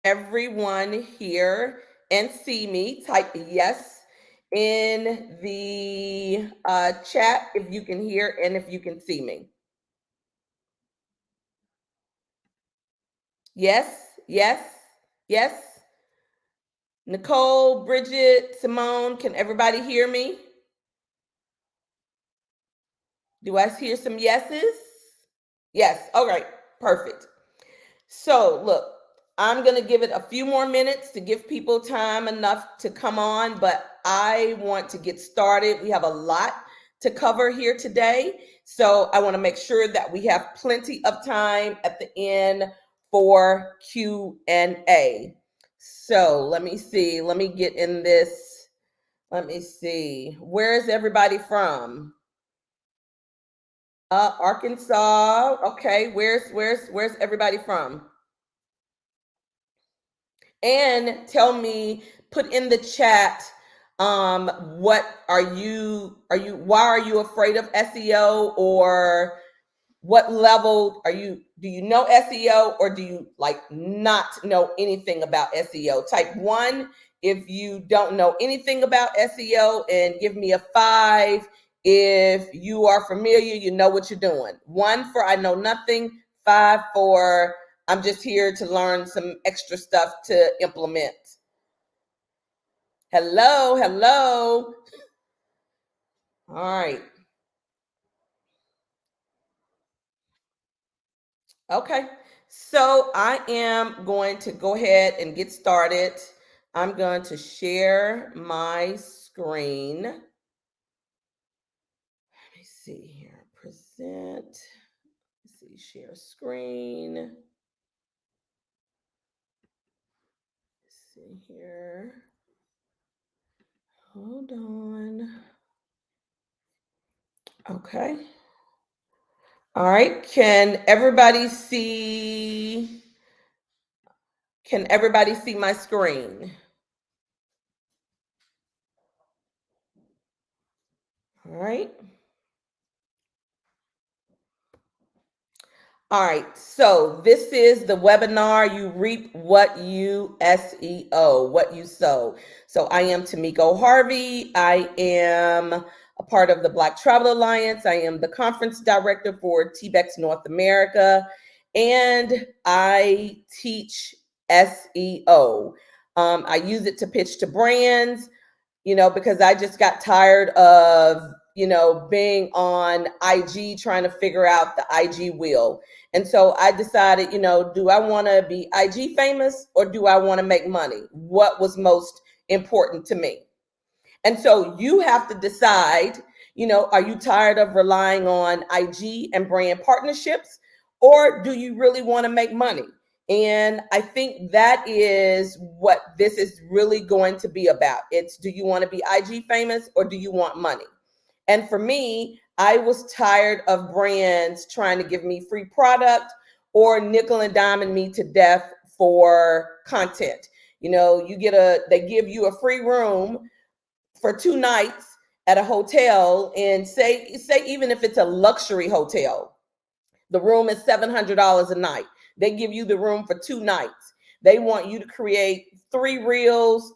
everyone hear and see me? Type yes in the chat if you can hear and if you can see me. Yes, yes, yes. Nicole, Bridget, Simone, can everybody hear me? Do I hear some yeses? Yes. All right. Perfect. So, look, I'm going to give it a few more minutes to give people time enough to come on, but I want to get started. We have a lot to cover here today. So, I want to make sure that we have plenty of time at the end for Q&A. So, let me see. Let me get in this. Let me see. Where is everybody from? Arkansas. Okay, where's everybody from? And tell me, put in the chat, what why are you afraid of SEO, or what level do you know SEO, or do you like not know anything about SEO? Type 1 if you don't know anything about SEO, and give me a 5 if you are familiar, you know what you're doing. 1 for I know nothing, 5 for I'm just here to learn some extra stuff to implement. Hello, hello. All right. Okay, so I am going to go ahead and get started. I'm going to share my screen. Let me see here. Present. Let's see, share screen. Let's see here. Hold on. Okay. All right. Can everybody see my screen? All right. All right, so this is the webinar, You Reap What You SEO, What You Sow. So I am Tomiko Harvey. I am a part of the Black Travel Alliance. I am the conference director for TBEX North America, and I teach SEO. I use it to pitch to brands, because I just got tired of, being on IG trying to figure out the IG wheel. And so I decided, do I want to be IG famous or do I want to make money? What was most important to me? And so you have to decide, are you tired of relying on IG and brand partnerships, or do you really want to make money? And I think that is what this is really going to be about. It's, do you want to be IG famous or do you want money? And for me, I was tired of brands trying to give me free product or nickel and diming me to death for content. They give you a free room for 2 nights at a hotel, and say even if it's a luxury hotel, the room is $700 a night. They give you the room for 2 nights. They want you to create 3 reels,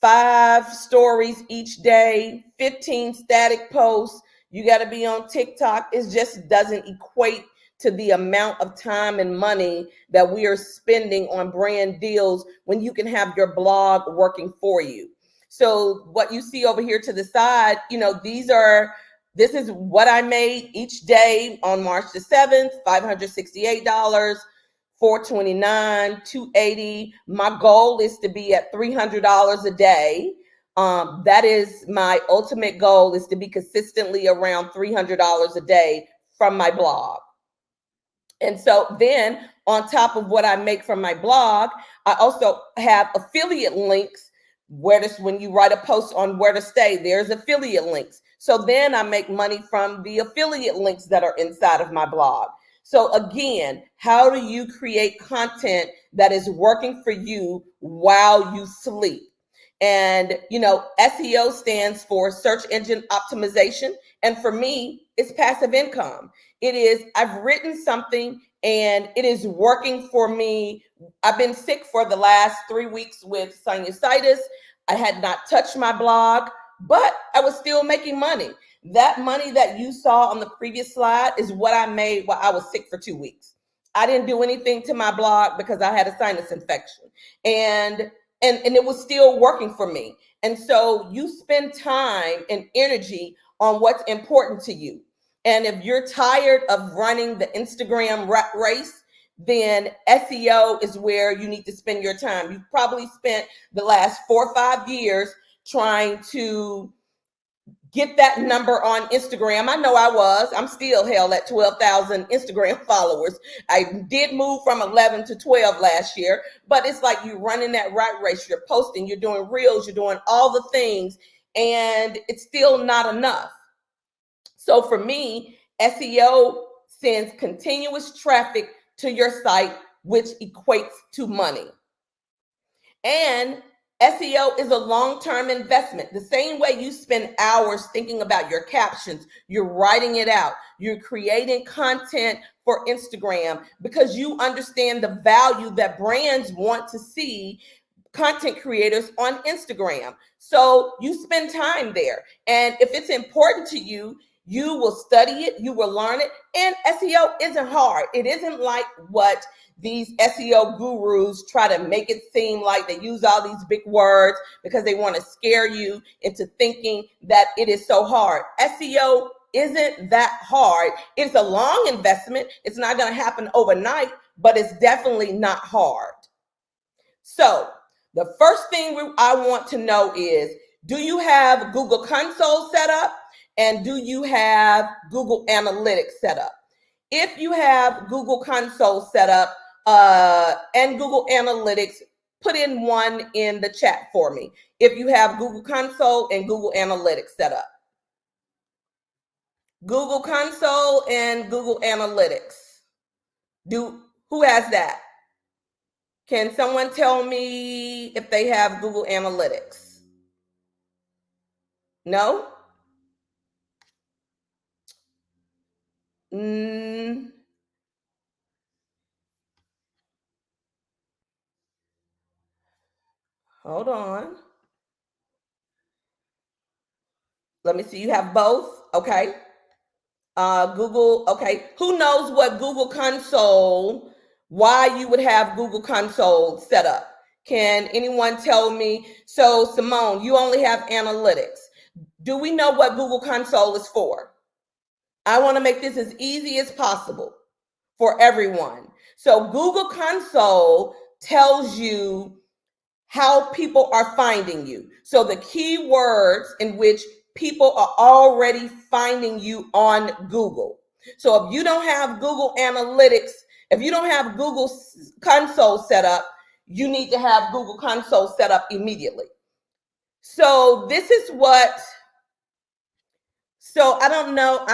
5 stories each day, 15 static posts. You got to be on TikTok. It just doesn't equate to the amount of time and money that we are spending on brand deals when you can have your blog working for you. So what you see over here to the side, this is what I made each day on March the 7th, $568, $429, $280. My goal is to be at $300 a day. That is my ultimate goal, is to be consistently around $300 a day from my blog. And so then on top of what I make from my blog, I also have affiliate links when you write a post on where to stay, there's affiliate links. So then I make money from the affiliate links that are inside of my blog. So again, how do you create content that is working for you while you sleep? And, SEO stands for search engine optimization. And for me, it's passive income. It is, I've written something and it is working for me. I've been sick for the last 3 weeks with sinusitis. I had not touched my blog, but I was still making money. That money that you saw on the previous slide is what I made while I was sick for 2 weeks. I didn't do anything to my blog because I had a sinus infection, and it was still working for me. And so you spend time and energy on what's important to you. And if you're tired of running the Instagram rat race, then SEO is where you need to spend your time. You've probably spent the last 4 or 5 years trying to get that number on Instagram. I know I was. I'm still held at 12,000 Instagram followers. I did move from 11 to 12 last year, but it's like you're running that rat race. You're posting, you're doing reels, you're doing all the things, and it's still not enough. So for me, SEO sends continuous traffic to your site, which equates to money. And SEO is a long-term investment. The same way you spend hours thinking about your captions, you're writing it out, you're creating content for Instagram because you understand the value that brands want to see content creators on Instagram. So you spend time there. And if it's important to you, you will study it, you will learn it. And SEO isn't hard. It isn't like what these SEO gurus try to make it seem like. They use all these big words because they want to scare you into thinking that it is so hard. SEO isn't that hard. It's a long investment. It's not going to happen overnight, but it's definitely not hard. So the first thing I want to know is, do you have Google Console set up? And do you have Google Analytics set up? If you have Google Console set up and Google Analytics, put in one in the chat for me. If you have Google Console and Google Analytics set up. Google Console and Google Analytics. Who has that? Can someone tell me if they have Google Analytics? No? Hold on. Let me see. You have both? Okay. Google. Okay. Who knows what Google Console, why you would have Google Console set up? Can anyone tell me? So Simone, you only have analytics. Do we know what Google Console is for? I want to make this as easy as possible for everyone. So Google Console tells you how people are finding you. So the keywords in which people are already finding you on Google. So if you don't have Google Analytics, if you don't have Google Console set up, you need to have Google Console set up immediately. So this is what, so I don't know,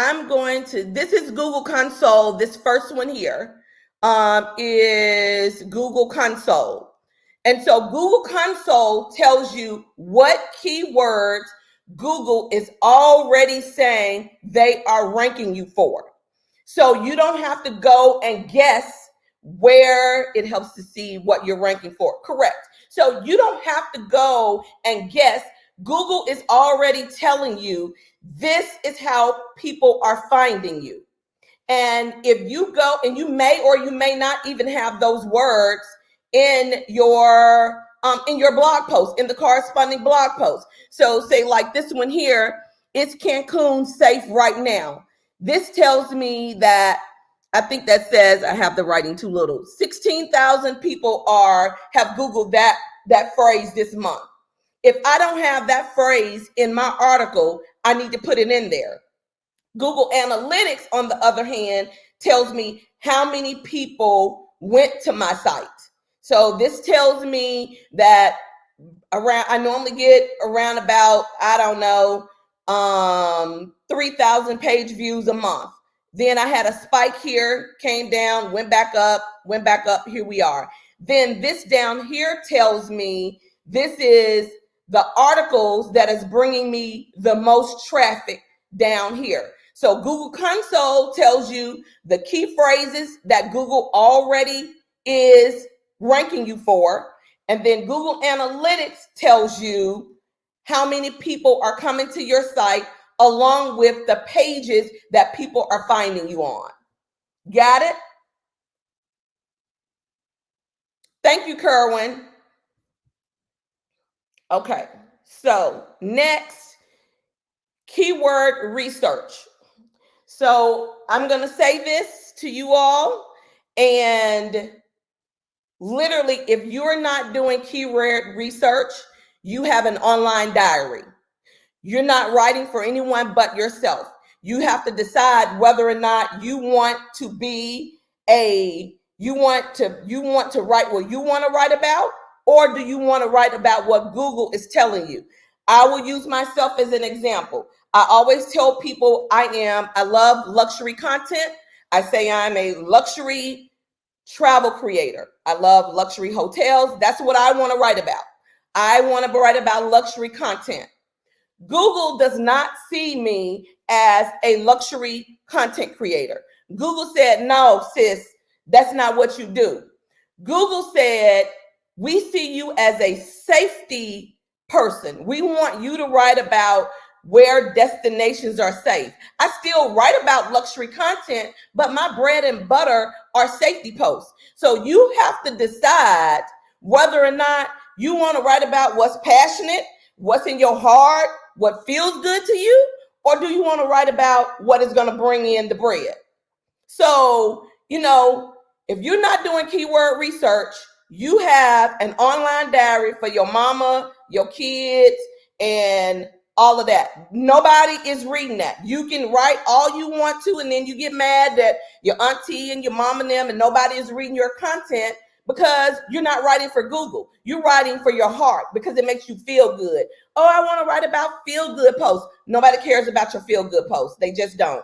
this is Google Console. This first one here is Google Console. And so Google Console tells you what keywords Google is already saying they are ranking you for. So you don't have to go and guess where. It helps to see what you're ranking for. Correct. So you don't have to go and guess. Google is already telling you this is how people are finding you. And if you go, and you may or you may not even have those words in your blog post, in the corresponding blog post. So say like this one here, is Cancun safe right now? This tells me that, I think that says, I have the writing too little, 16,000 people have Googled that phrase this month. If I don't have that phrase in my article, I need to put it in there. Google Analytics, on the other hand, tells me how many people went to my site. So this tells me that I normally get around about, 3,000 page views a month. Then I had a spike here, came down, went back up, here we are. Then this down here tells me this is the articles that is bringing me the most traffic down here. So Google Console tells you the key phrases that Google already is ranking you for. And then Google Analytics tells you how many people are coming to your site along with the pages that people are finding you on. Got it? Thank you, Kerwin. Okay, so next, keyword research. So I'm going to say this to you all, and literally, if you're not doing keyword research, you have an online diary. You're not writing for anyone but yourself. You have to decide whether or not you want to be you want to write what you want to write about, or do you want to write about what Google is telling you? I will use myself as an example. I always tell people I love luxury content. I say I'm a luxury travel creator. I love luxury hotels. That's what I want to write about. I want to write about luxury content. Google does not see me as a luxury content creator. Google said, no, sis, that's not what you do. Google said, we see you as a safety person. We want you to write about where destinations are safe. I still write about luxury content, but my bread and butter are safety posts. So you have to decide whether or not you want to write about what's passionate, what's in your heart, what feels good to you, or do you want to write about what is going to bring in the bread? So, if you're not doing keyword research, you have an online diary for your mama, your kids, and all of that. Nobody is reading that. You can write all you want to, and then you get mad that your auntie and your mom and them and nobody is reading your content because you're not writing for Google. You're writing for your heart because it makes you feel good. Oh, I want to write about feel good posts. Nobody cares about your feel good posts. They just don't.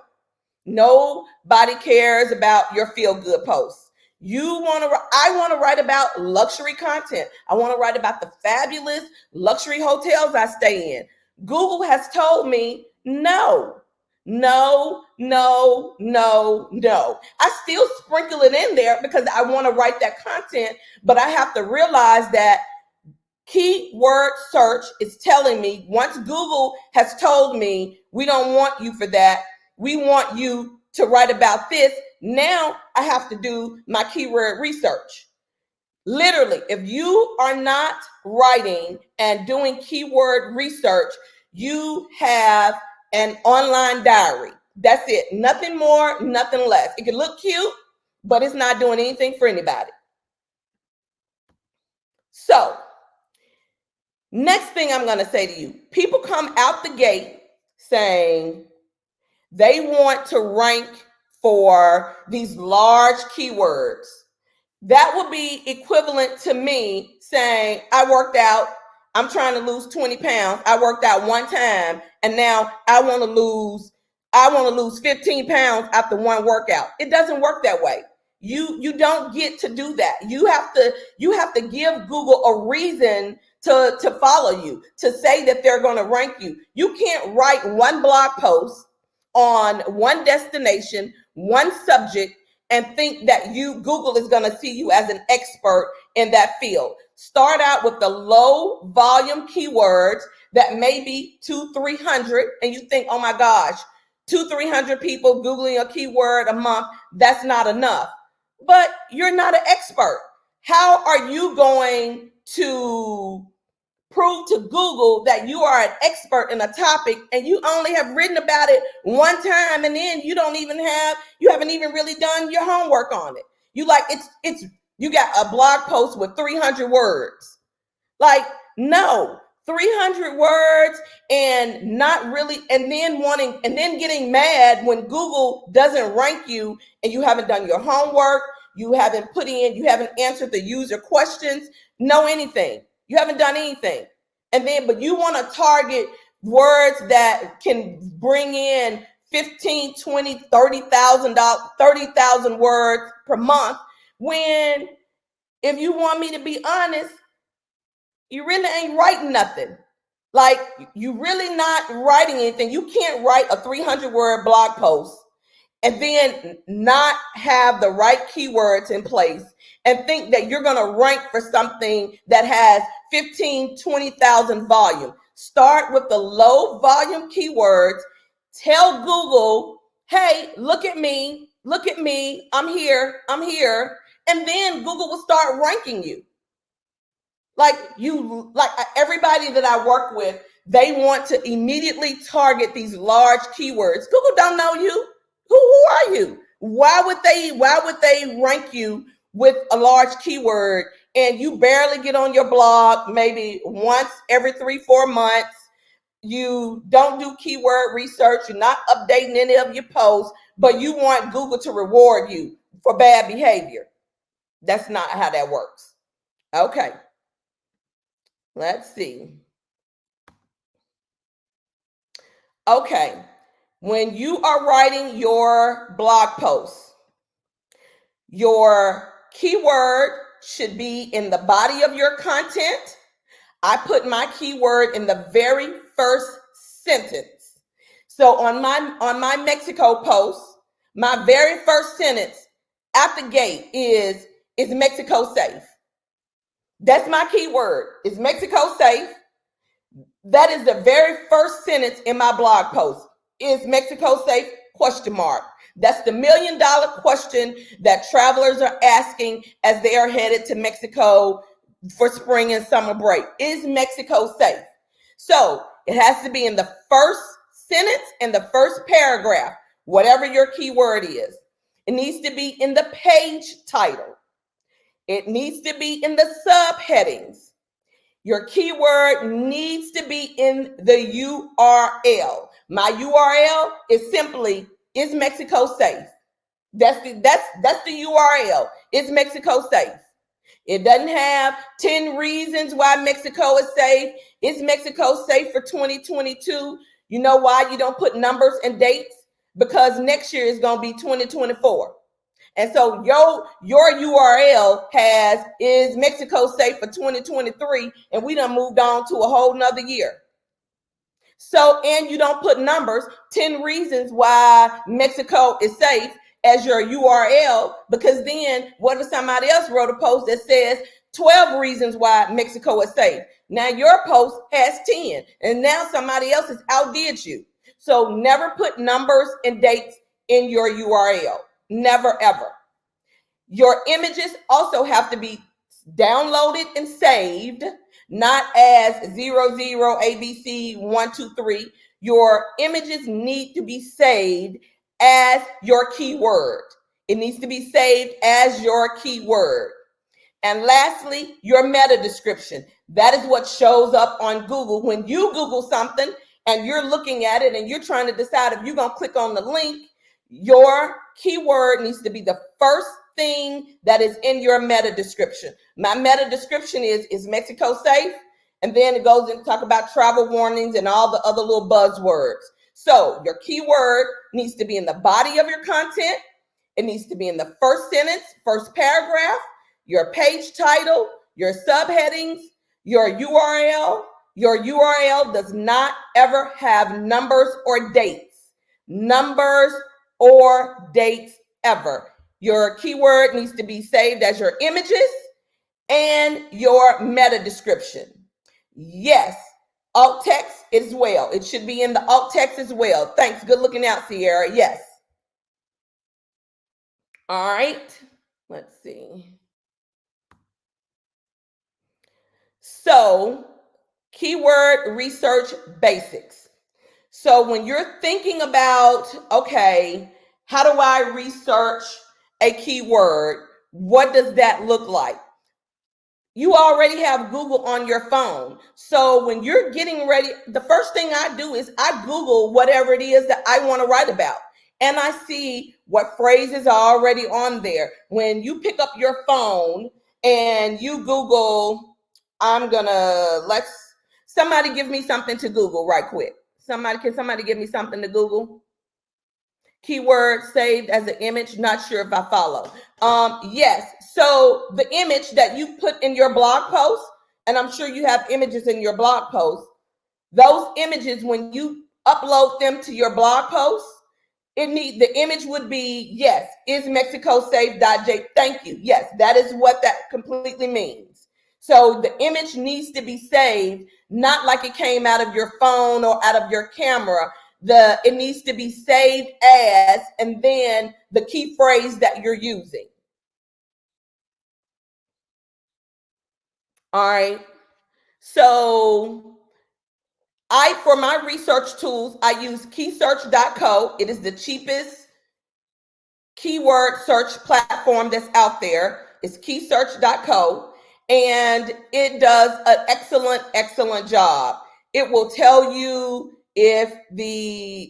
Nobody cares about your feel good posts. I want to write about luxury content. I want to write about the fabulous luxury hotels I stay in. Google has told me no, no, no, no, no. I still sprinkle it in there because I want to write that content, but I have to realize that keyword search is telling me, once Google has told me we don't want you for that, we want you to write about this, now I have to do my keyword research. Literally, if you are not writing and doing keyword research, you have an online diary. That's it. Nothing more, nothing less. It can look cute, but it's not doing anything for anybody. So, next thing I'm going to say to you, people come out the gate saying they want to rank for these large keywords. That would be equivalent to me saying, I worked out, I'm trying to lose 20 pounds. I worked out one time and now I want to lose 15 pounds after one workout. It doesn't work that way. You don't get to do that. You have to give Google a reason to follow you, to say that they're going to rank you. You can't write one blog post on one destination, one subject, and think that Google is going to see you as an expert in that field. Start out with the low volume keywords that may be 200-300, and you think, oh my gosh, 200-300 people Googling a keyword a month, that's not enough. But you're not an expert. How are you going to prove to Google that you are an expert in a topic and you only have written about it one time, and then you haven't even really done your homework on it? You got a blog post with 300 words. Like, no, 300 words and not really, and then getting mad when Google doesn't rank you and you haven't done your homework, you haven't answered the user questions, anything. You haven't done anything. But you want to target words that can bring in 15, 20, 30,000 words per month, when, if you want me to be honest, you really ain't writing nothing. Like, you really not writing anything. You can't write a 300-word blog post and then not have the right keywords in place and think that you're going to rank for something that has 15, 20,000 volume. Start with the low volume keywords. Tell Google, hey, look at me, I'm here. And then Google will start ranking you. Like everybody that I work with, they want to immediately target these large keywords. Google don't know you. Who are you? Why would they rank you with a large keyword and you barely get on your blog maybe once every 3-4 months? You don't do keyword research. You're not updating any of your posts, but you want Google to reward you for bad behavior. That's not how that works. Okay. Let's see. Okay. When you are writing your blog posts, your keyword should be in the body of your content. I put my keyword in the very first sentence. So on my Mexico post, my very first sentence at the gate is Mexico safe? That's my keyword. Is Mexico safe? That is the very first sentence in my blog post. Is Mexico safe? Question mark. That's the $1 million question that travelers are asking as they are headed to Mexico for spring and summer break. Is Mexico safe? So it has to be in the first sentence and the first paragraph, whatever your keyword is. It needs to be in the page title. It needs to be in the subheadings. Your keyword needs to be in the URL. My URL is simply, is Mexico safe? That's the URL. Is Mexico safe? It doesn't have 10 reasons why Mexico is safe. Is Mexico safe for 2022? You know why you don't put numbers and dates? Because next year is going to be 2024. And so your URL has, is Mexico safe for 2023? And we done moved on to a whole nother year. So, and you don't put numbers, 10 reasons why Mexico is safe as your URL, because then what if somebody else wrote a post that says 12 reasons why Mexico is safe? Now your post has 10, and now somebody else has outdid you. So never put numbers and dates in your URL. Never, ever. Your images also have to be downloaded and saved, not as 00 ABC 123. Your images need to be saved as your keyword. It needs to be saved as your keyword. And lastly, your meta description. That is what shows up on Google. When you Google something and you're looking at it and you're trying to decide if you're going to click on the link, your keyword needs to be the first thing that is in your meta description. My meta description is Mexico safe? And then it goes into talk about travel warnings and all the other little buzzwords. So your keyword needs to be in the body of your content. It needs to be in the first sentence, first paragraph, your page title, your subheadings, your URL. Your URL does not ever have numbers or dates. Numbers or dates ever. Your keyword needs to be saved as your images and your meta description. Yes, alt text as well. It should be in the alt text as well. Thanks. Good looking out, Sierra. Yes. All right. Let's see. So, keyword research basics. So when you're thinking about, okay, how do I research a keyword? What does that look like? You already have Google on your phone. So when you're getting ready, the first thing I do is I Google whatever it is that I want to write about. And I see what phrases are already on there. When you pick up your phone and you Google, somebody give me something to Google right quick. Can somebody give me something to Google? Keyword saved as an image. Not sure if I follow. Yes. So the image that you put in your blog post, and I'm sure you have images in your blog post. Those images, when you upload them to your blog post, the image would be, yes, is Mexico safe.j. Thank you. Yes, that is what that completely means. So the image needs to be saved, not like it came out of your phone or out of your camera. It needs to be saved as, and then the key phrase that you're using. All right. So for my research tools, I use keysearch.co. It is the cheapest keyword search platform that's out there. It's keysearch.co, and it does an excellent job. It will tell you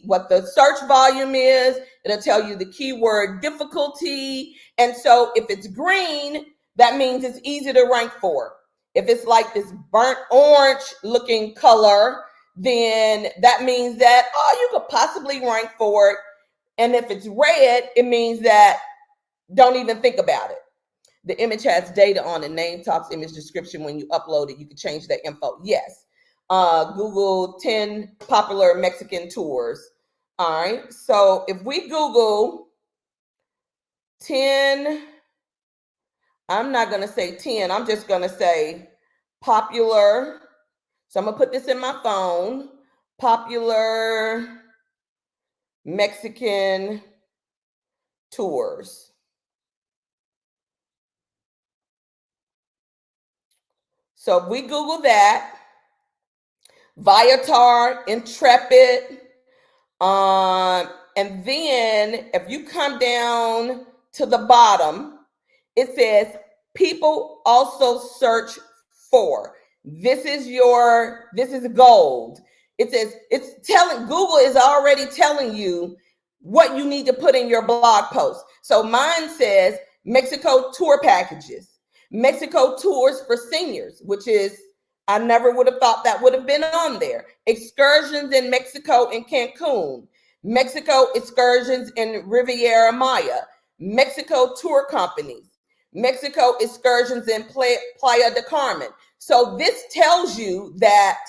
what the search volume is. It'll tell you the keyword difficulty. And so if it's green, that means it's easy to rank for. If it's like this burnt orange looking color, then that means that, you could possibly rank for it. And if it's red, it means that don't even think about it. The image has data on it, name, talks, image description. When you upload it, you can change that info. Yes. Google 10 popular Mexican tours. All right. So if we Google 10, I'm not going to say 10. I'm just going to say popular. So I'm going to put this in my phone. Popular Mexican tours. So if we Google that, Viator, Intrepid, and then if you come down to the bottom, it says people also search for. This is gold. It says Google is already telling you what you need to put in your blog post. So mine says Mexico tour packages, Mexico tours for seniors, which is, I never would have thought that would have been on there. Excursions in Mexico and Cancun, Mexico excursions in Riviera Maya, Mexico tour companies, Mexico excursions in Playa del Carmen. So this tells you that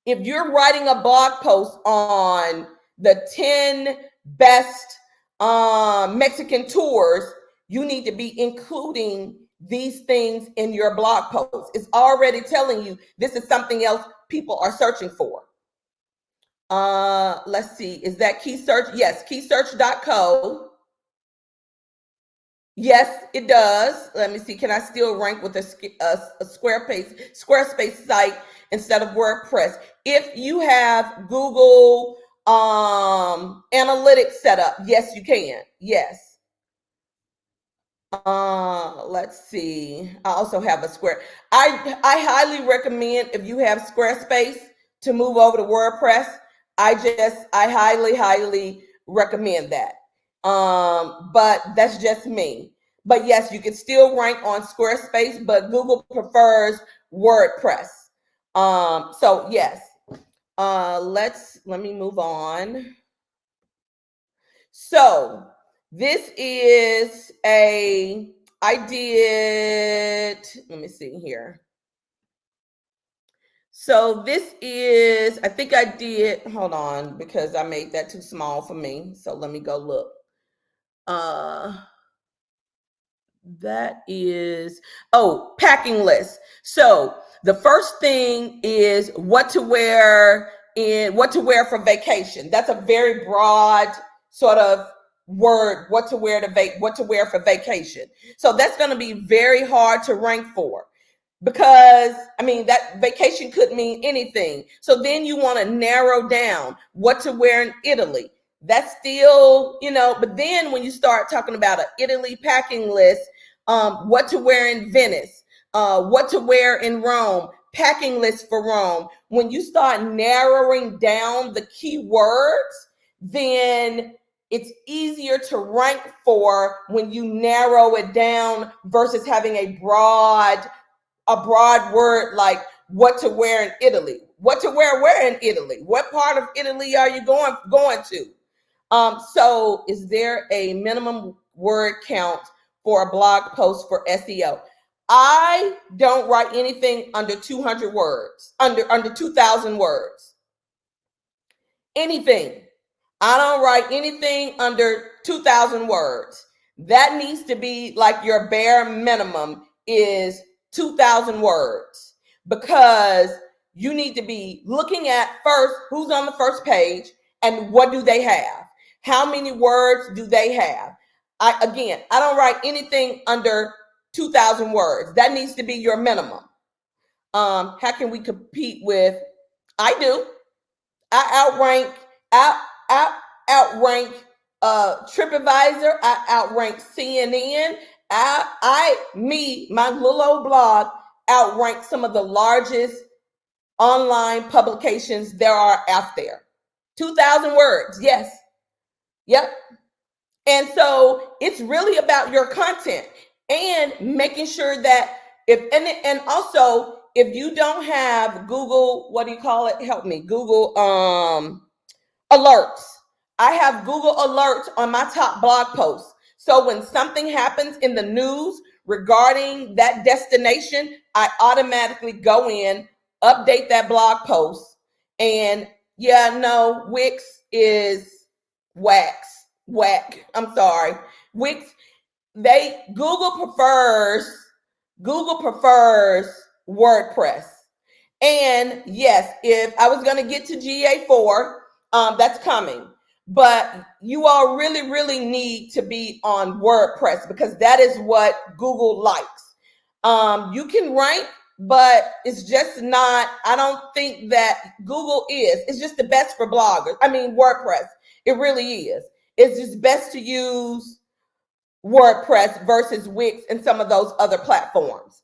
if you're writing a blog post on the 10 best Mexican tours, you need to be including these things in your blog post. It's already telling you this is something else people are searching for. Let's see. Is that key search? Yes, keysearch.co. Yes, it does. Let me see. Can I still rank with a Squarespace site instead of WordPress? If you have Google Analytics set up, yes, you can. Yes. Let's see. I also have a I highly recommend, if you have Squarespace, to move over to WordPress. I highly recommend that. But that's just me. But yes, you can still rank on Squarespace, but Google prefers WordPress. So yes. Let me move on. So this is let me see here. So this is, I think I did, hold on, because I made that too small for me. So let me go look. That is, packing list. So the first thing is what to wear for vacation. That's a very broad sort of word, what to wear for vacation. So that's going to be very hard to rank for, because that vacation could mean anything. So then you want to narrow down what to wear in Italy. That's still, but then when you start talking about an Italy packing list, what to wear in Venice, what to wear in Rome, packing list for Rome. When you start narrowing down the keywords, then it's easier to rank for when you narrow it down versus having a broad word like what to wear in Italy. What to wear where in Italy? What part of Italy are you going to? So is there a minimum word count for a blog post for SEO? I don't write anything under 200 words, under 2,000 words. Anything. I don't write anything under 2,000 words. That needs to be like your bare minimum is 2,000 words, because you need to be looking at first who's on the first page and what do they have? How many words do they have? I don't write anything under 2,000 words. That needs to be your minimum. How can we compete with? I do. I outrank TripAdvisor. I outrank CNN. My little old blog outrank some of the largest online publications there are out there. 2,000 words, yes. Yep. And so it's really about your content and making sure that and also if you don't have Google, what do you call it? Help me. Google alerts. I have Google alerts on my top blog posts. So when something happens in the news regarding that destination, I automatically go in, update that blog post. And yeah, no, Wix is whack. I'm sorry. Wix, Google prefers WordPress. And yes, if I was going to get to GA4, that's coming. But you all really, really need to be on WordPress because that is what Google likes. You can rank, but it's just not, I don't think that Google is. It's just the best for bloggers. I mean, WordPress. It really is. It's just best to use WordPress versus Wix and some of those other platforms.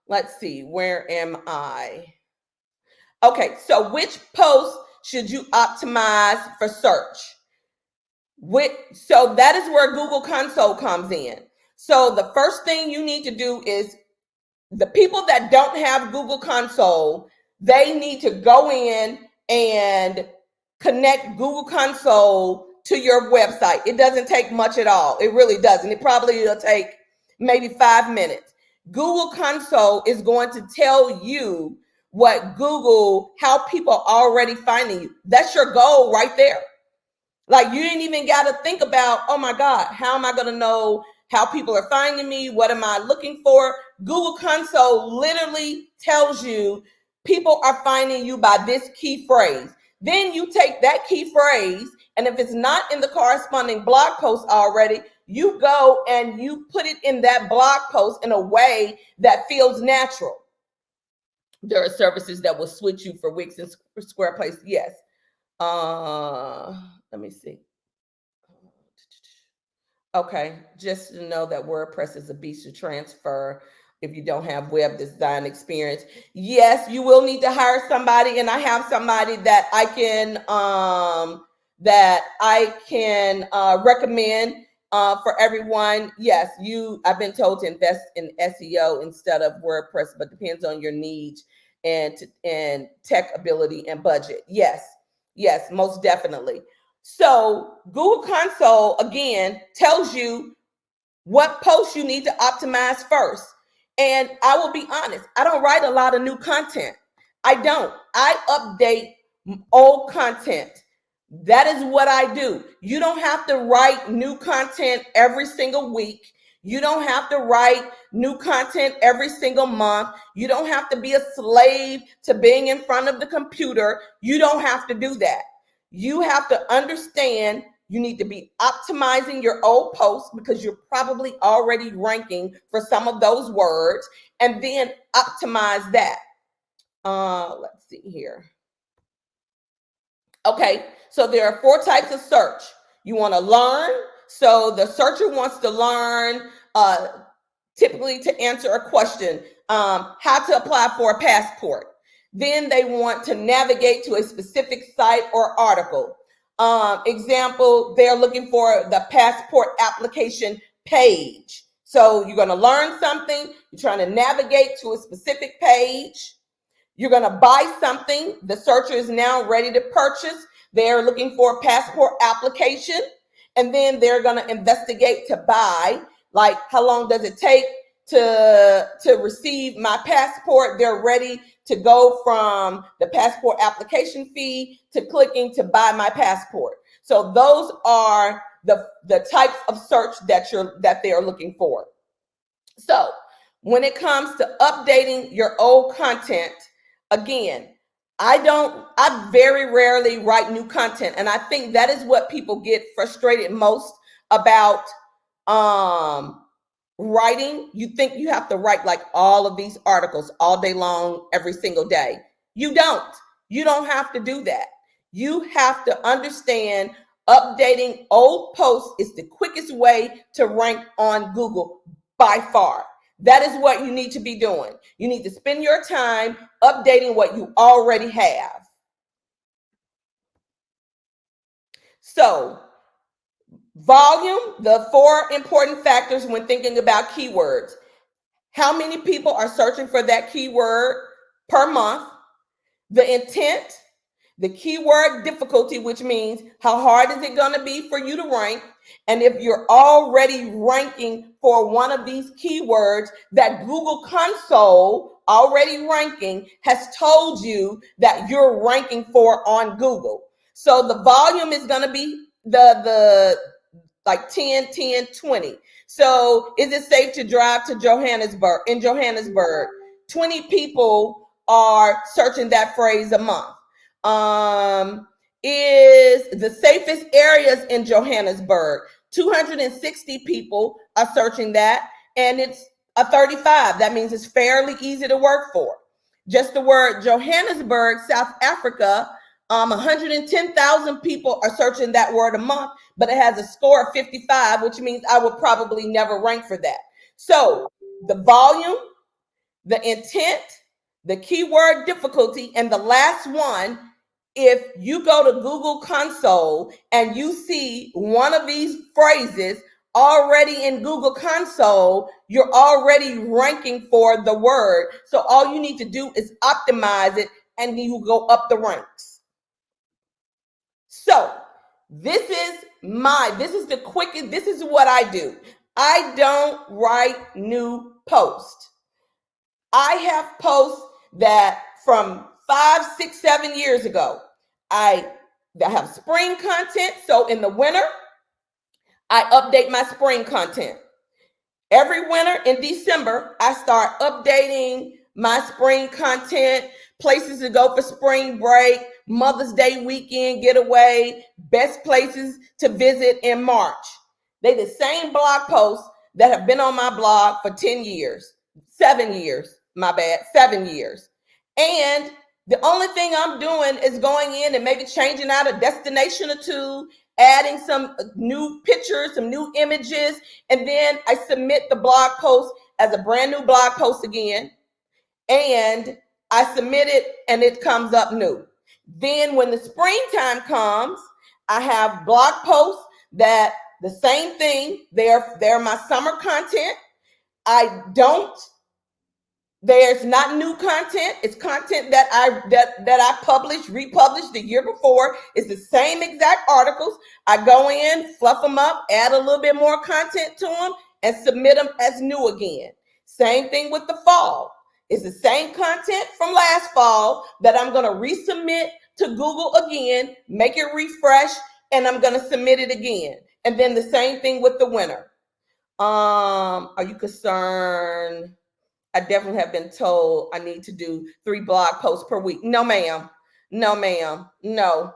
Let's see, where am I? Okay, so which post should you optimize for search? So that is where Google Console comes in. So the first thing you need to do is the people that don't have Google Console, they need to go in and connect Google Console to your website. It doesn't take much at all. It really doesn't. It probably will take maybe 5 minutes. Google Console is going to tell you how people are already finding you. That's your goal right there. Like you ain't even got to think about, oh my God, how am I going to know how people are finding me? What am I looking for? Google Console literally tells you people are finding you by this key phrase. Then you take that key phrase, and if it's not in the corresponding blog post already, you go and you put it in that blog post in a way that feels natural. There are services that will switch you for Wix and Squarespace. Yes. Let me see. Okay, just to know that WordPress is a beast to transfer if you don't have web design experience. Yes, you will need to hire somebody, and I have somebody that I can recommend for everyone. Yes, I've been told to invest in SEO instead of WordPress, but depends on your needs and tech ability and budget. Yes, most definitely. So Google Console, again, tells you what posts you need to optimize first. And I will be honest, I don't write a lot of new content. I don't. I update old content. That is what I do. You don't have to write new content every single week. You don't have to write new content every single month. You don't have to be a slave to being in front of the computer. You don't have to do that. You have to understand you need to be optimizing your old posts because you're probably already ranking for some of those words, and then optimize that. Let's see here. Okay, so there are 4 types of search. You want to learn. So the searcher wants to learn, typically to answer a question, how to apply for a passport. Then they want to navigate to a specific site or article. Example, they're looking for the passport application page. So you're going to learn something. You're trying to navigate to a specific page. You're going to buy something. The searcher is now ready to purchase. They're looking for a passport application. And then they're going to investigate to buy. Like, how long does it take to receive my passport? They're ready to go from the passport application fee to clicking to buy my passport. So those are the types of search that they are looking for. So when it comes to updating your old content, again, I very rarely write new content. And I think that is what people get frustrated most about writing. You think you have to write like all of these articles all day long, every single day. You don't. You don't have to do that. You have to understand updating old posts is the quickest way to rank on Google by far. That is what you need to be doing. You need to spend your time updating what you already have. So, volume, the 4 important factors when thinking about keywords. How many people are searching for that keyword per month? The intent, the keyword difficulty, which means how hard is it going to be for you to rank? And if you're already ranking for one of these keywords that Google Console already ranking has told you that you're ranking for on Google. So the volume is going to be the like 10, 10, 20. So is it safe to drive to Johannesburg? In Johannesburg, 20 people are searching that phrase a month. Is the safest areas in Johannesburg? 260 people are searching that, and it's a 35. That means it's fairly easy to work for. Just the word Johannesburg, South Africa, 110,000 people are searching that word a month, but it has a score of 55, which means I would probably never rank for that. So the volume, the intent, the keyword difficulty, and the last one, if you go to Google Console and you see one of these phrases already in Google Console, you're already ranking for the word. So all you need to do is optimize it and you go up the ranks. So this is the quickest, this is what I do. I don't write new posts. I have posts that from 5, 6, 7 years ago. I have spring content. So in the winter, I update my spring content. Every winter in December, I start updating my spring content, places to go for spring break, Mother's Day weekend getaway, best places to visit in March. They the same blog posts that have been on my blog for 10 years, 7 years, my bad, 7 years. And the only thing I'm doing is going in and maybe changing out a destination or two, adding some new pictures, some new images, and then I submit the blog post as a brand new blog post again. And I submit it and it comes up new. Then when the springtime comes, I have blog posts that the same thing, they're my summer content. There's not new content. It's content that I published, republished the year before. It's the same exact articles. I go in, fluff them up, add a little bit more content to them, and submit them as new again. Same thing with the fall. It's the same content from last fall that I'm going to resubmit to Google again, make it refresh, and I'm going to submit it again. And then the same thing with the winter. Are you concerned? I definitely have been told I need to do 3 blog posts per week. No, ma'am. No, ma'am. No.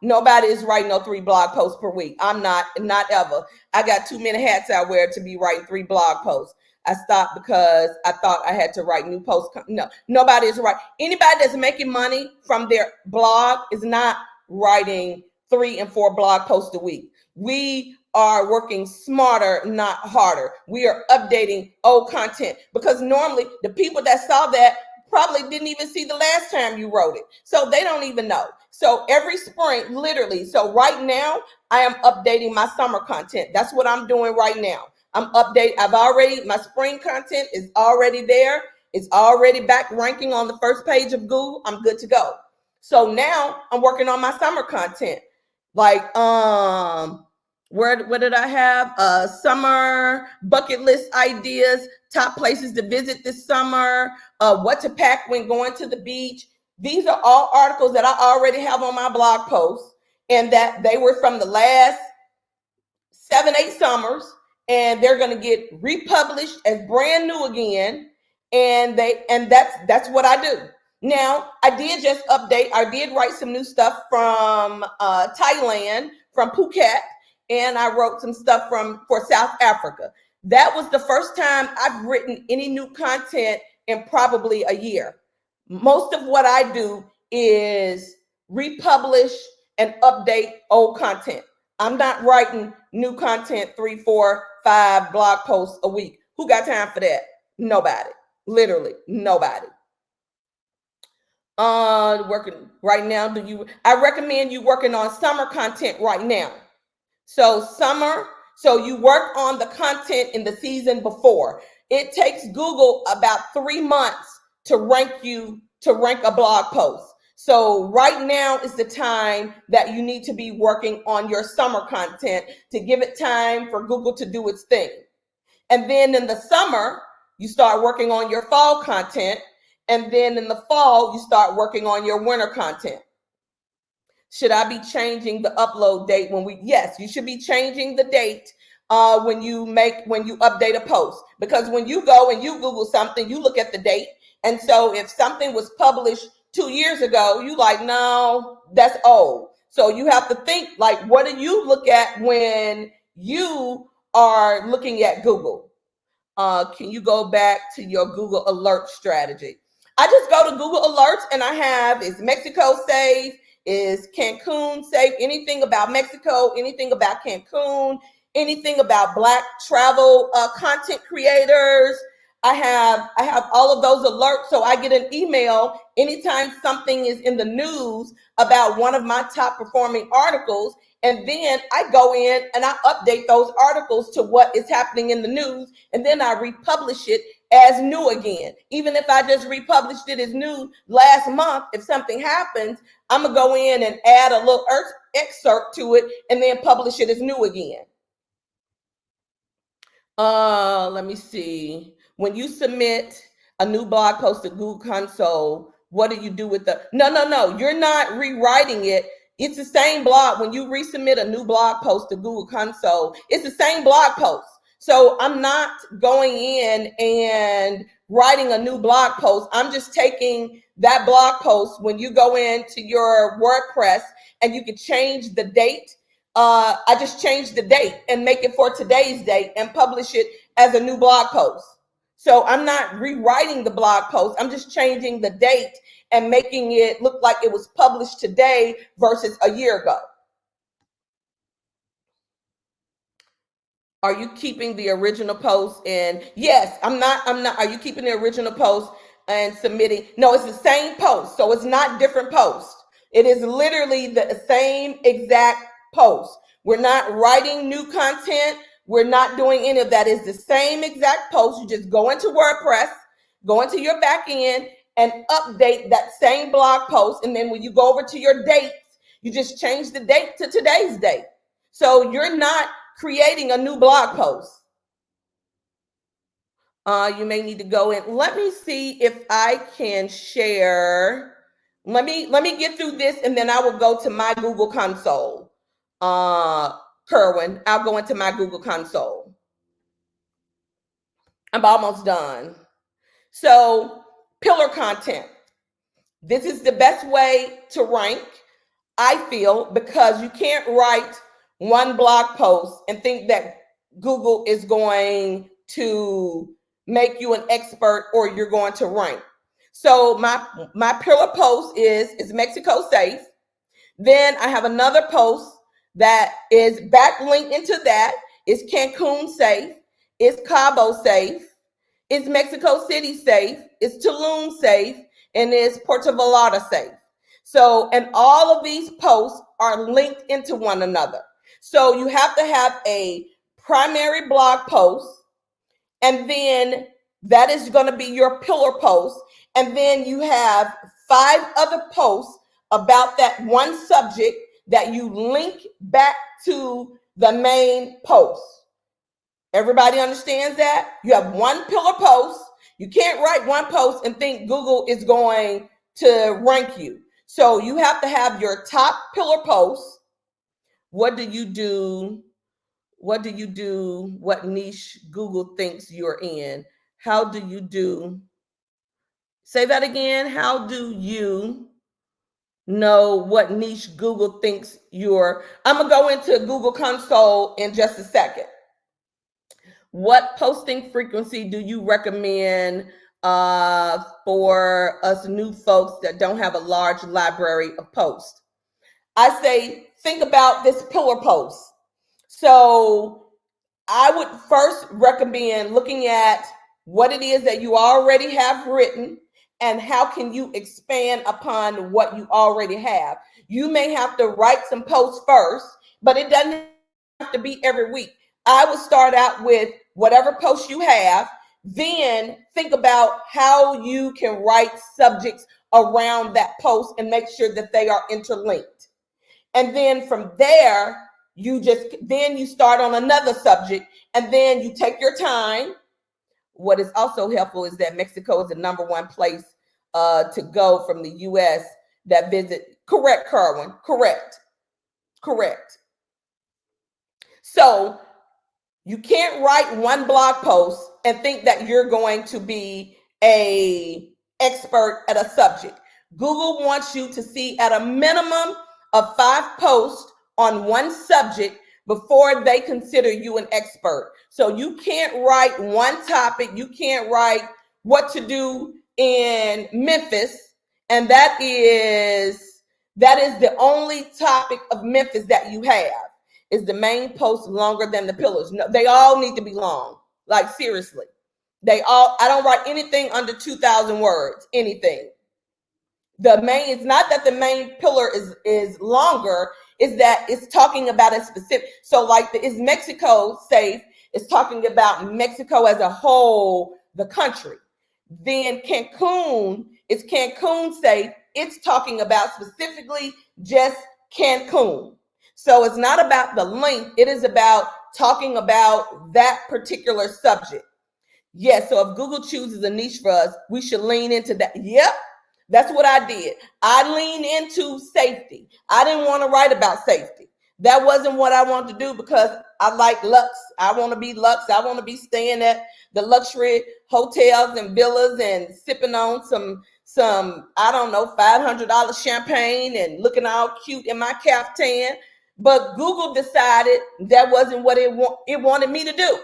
Nobody is writing no 3 blog posts per week. I'm not ever. I got too many hats I wear to be writing 3 blog posts. I stopped because I thought I had to write new posts. No, nobody is writing. Anybody that's making money from their blog is not writing 3 and 4 blog posts a week. We are working smarter, not harder. We are updating old content because normally the people that saw that probably didn't even see the last time you wrote it. So they don't even know. So every spring, literally. So right now I am updating my summer content. That's what I'm doing right now. My spring content is already there. It's already back ranking on the first page of Google. I'm good to go. So now I'm working on my summer content. Like, What did I have? Summer bucket list ideas, top places to visit this summer, what to pack when going to the beach. These are all articles that I already have on my blog post, and that they were from the last 7, 8 summers, and they're going to get republished as brand new again. And that's what I do. Now, I did just update. I did write some new stuff from Thailand, from Phuket, and I wrote some stuff for South Africa. That was the first time I've written any new content in probably a year. Most of what I do is republish and update old content. I'm not writing new content, 3, 4, 5 blog posts a week. Who got time for that? Nobody. Literally nobody. Working right now. I recommend you working on summer content right now. So you work on the content in the season before. It takes Google about 3 months to rank a blog post. So right now is the time that you need to be working on your summer content to give it time for Google to do its thing. And then in the summer, you start working on your fall content. And then in the fall, you start working on your winter content. Should I be changing the upload date yes, you should be changing the date when you update a post. Because when you go and you Google something, you look at the date. And so if something was published 2 years ago, you like, no, that's old. So you have to think, like, what do you look at when you are looking at Google? Can you go back to your Google alert strategy? I just go to Google alerts and I have, is Mexico safe? Is Cancun safe? Anything about Mexico, anything about Cancun, anything about Black travel content creators. I have all of those alerts, so I get an email anytime something is in the news about one of my top performing articles, and then I go in and I update those articles to what is happening in the news, and then I republish it as new again. Even if I just republished it as new last month, if something happens, I'm gonna go in and add a little excerpt to it and then publish it as new again. Let me see. When you submit a new blog post to Google Console, what do you do with no, you're not rewriting it. It's the same blog. When you resubmit a new blog post to Google Console, it's the same blog post. So I'm not going in and writing a new blog post. I'm just taking that blog post. When you go into your WordPress and you can change the date, I just change the date and make it for today's date and publish it as a new blog post. So I'm not rewriting the blog post. I'm just changing the date and making it look like it was published today versus a year ago. Are you keeping the original post? And yes, I'm not. Are you keeping the original post and submitting? No, it's the same post. So it's not different posts. It is literally the same exact post. We're not writing new content. We're not doing any of that. It's the same exact post. You just go into WordPress, go into your back end, and update that same blog post. And then when you go over to your dates, you just change the date to today's date. So you're not creating a new blog post. You may need to go in. Let me see if I can share. Let me get through this, and then I will go to my Google Console. Kerwin, I'll go into my Google Console. I'm almost done. So, pillar content. This is the best way to rank, I feel, because you can't write one blog post and think that Google is going to make you an expert or you're going to rank. So my pillar post is Mexico safe. Then I have another post that is backlinked into that. Is Cancun safe? Is Cabo safe? Is Mexico City safe? Is Tulum safe? And is Puerto Vallarta safe? So, and all of these posts are linked into one another. So you have to have a primary blog post, and then that is going to be your pillar post. And then you have 5 other posts about that one subject that you link back to the main post. Everybody understands that? You have one pillar post. You can't write one post and think Google is going to rank you. So you have to have your top pillar post. What do you do? What do you do? What niche Google thinks you're in? How do you do? Say that again. How do you know what niche Google thinks you're? I'm going to go into Google Console in just a second. What posting frequency do you recommend for us new folks that don't have a large library of posts? I say, think about this pillar post. So I would first recommend looking at what it is that you already have written and how can you expand upon what you already have. You may have to write some posts first, but it doesn't have to be every week. I would start out with whatever post you have, then think about how you can write subjects around that post and make sure that they are interlinked. And then from there, you start on another subject and then you take your time. What is also helpful is that Mexico is the number one place to go from the US that visit. Correct, Kerwin. Correct. So you can't write one blog post and think that you're going to be an expert at a subject. Google wants you to see at a minimum of 5 posts on one subject before they consider you an expert. So you can't write one topic. You can't write what to do in Memphis, and that is the only topic of Memphis that you have. Is the main post longer than the pillars? No, they all need to be long. Like seriously. I don't write anything under 2,000 words, anything. It's not that the main pillar is longer, is that it's talking about a specific. So like is Mexico safe? It's talking about Mexico as a whole, the country. Then Cancun, is Cancun safe? It's talking about specifically just Cancun. So it's not about the length, it is about talking about that particular subject. Yes, so if Google chooses a niche for us, we should lean into that. Yep, that's what I did. I leaned into safety. I didn't want to write about safety. That wasn't what I wanted to do because I like lux. I want to be lux. I want to be staying at the luxury hotels and villas and sipping on some I don't know, $500 champagne and looking all cute in my caftan. But Google decided that wasn't what it wanted me to do.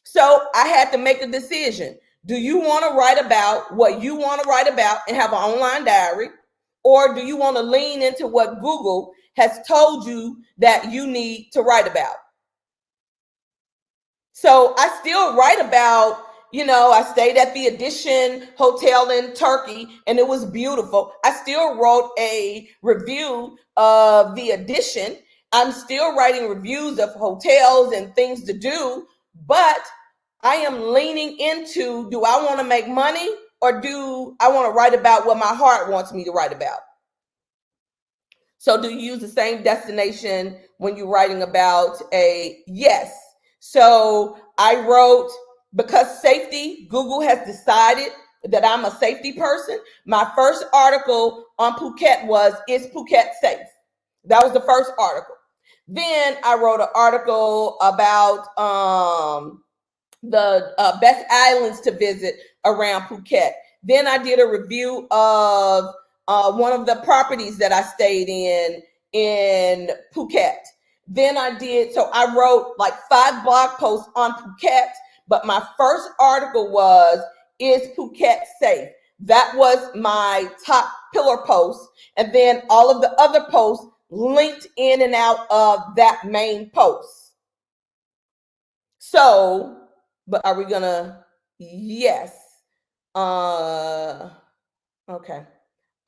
So I had to make a decision. Do you want to write about what you want to write about and have an online diary? Or do you want to lean into what Google has told you that you need to write about? So I still write about, I stayed at the Edition Hotel in Turkey and it was beautiful. I still wrote a review of the Edition. I'm still writing reviews of hotels and things to do, but I am leaning into, do I want to make money or do I want to write about what my heart wants me to write about? So do you use the same destination when you're writing about yes. So I wrote, because safety, Google has decided that I'm a safety person. My first article on Phuket was, is Phuket safe? That was the first article. Then I wrote an article about the best islands to visit around Phuket. Then I did a review of one of the properties that I stayed in Phuket. Then I wrote like 5 blog posts on Phuket, but my first article was, is Phuket safe? That was my top pillar post. And then all of the other posts linked in and out of that main post. So, but are we gonna? Yes. Okay.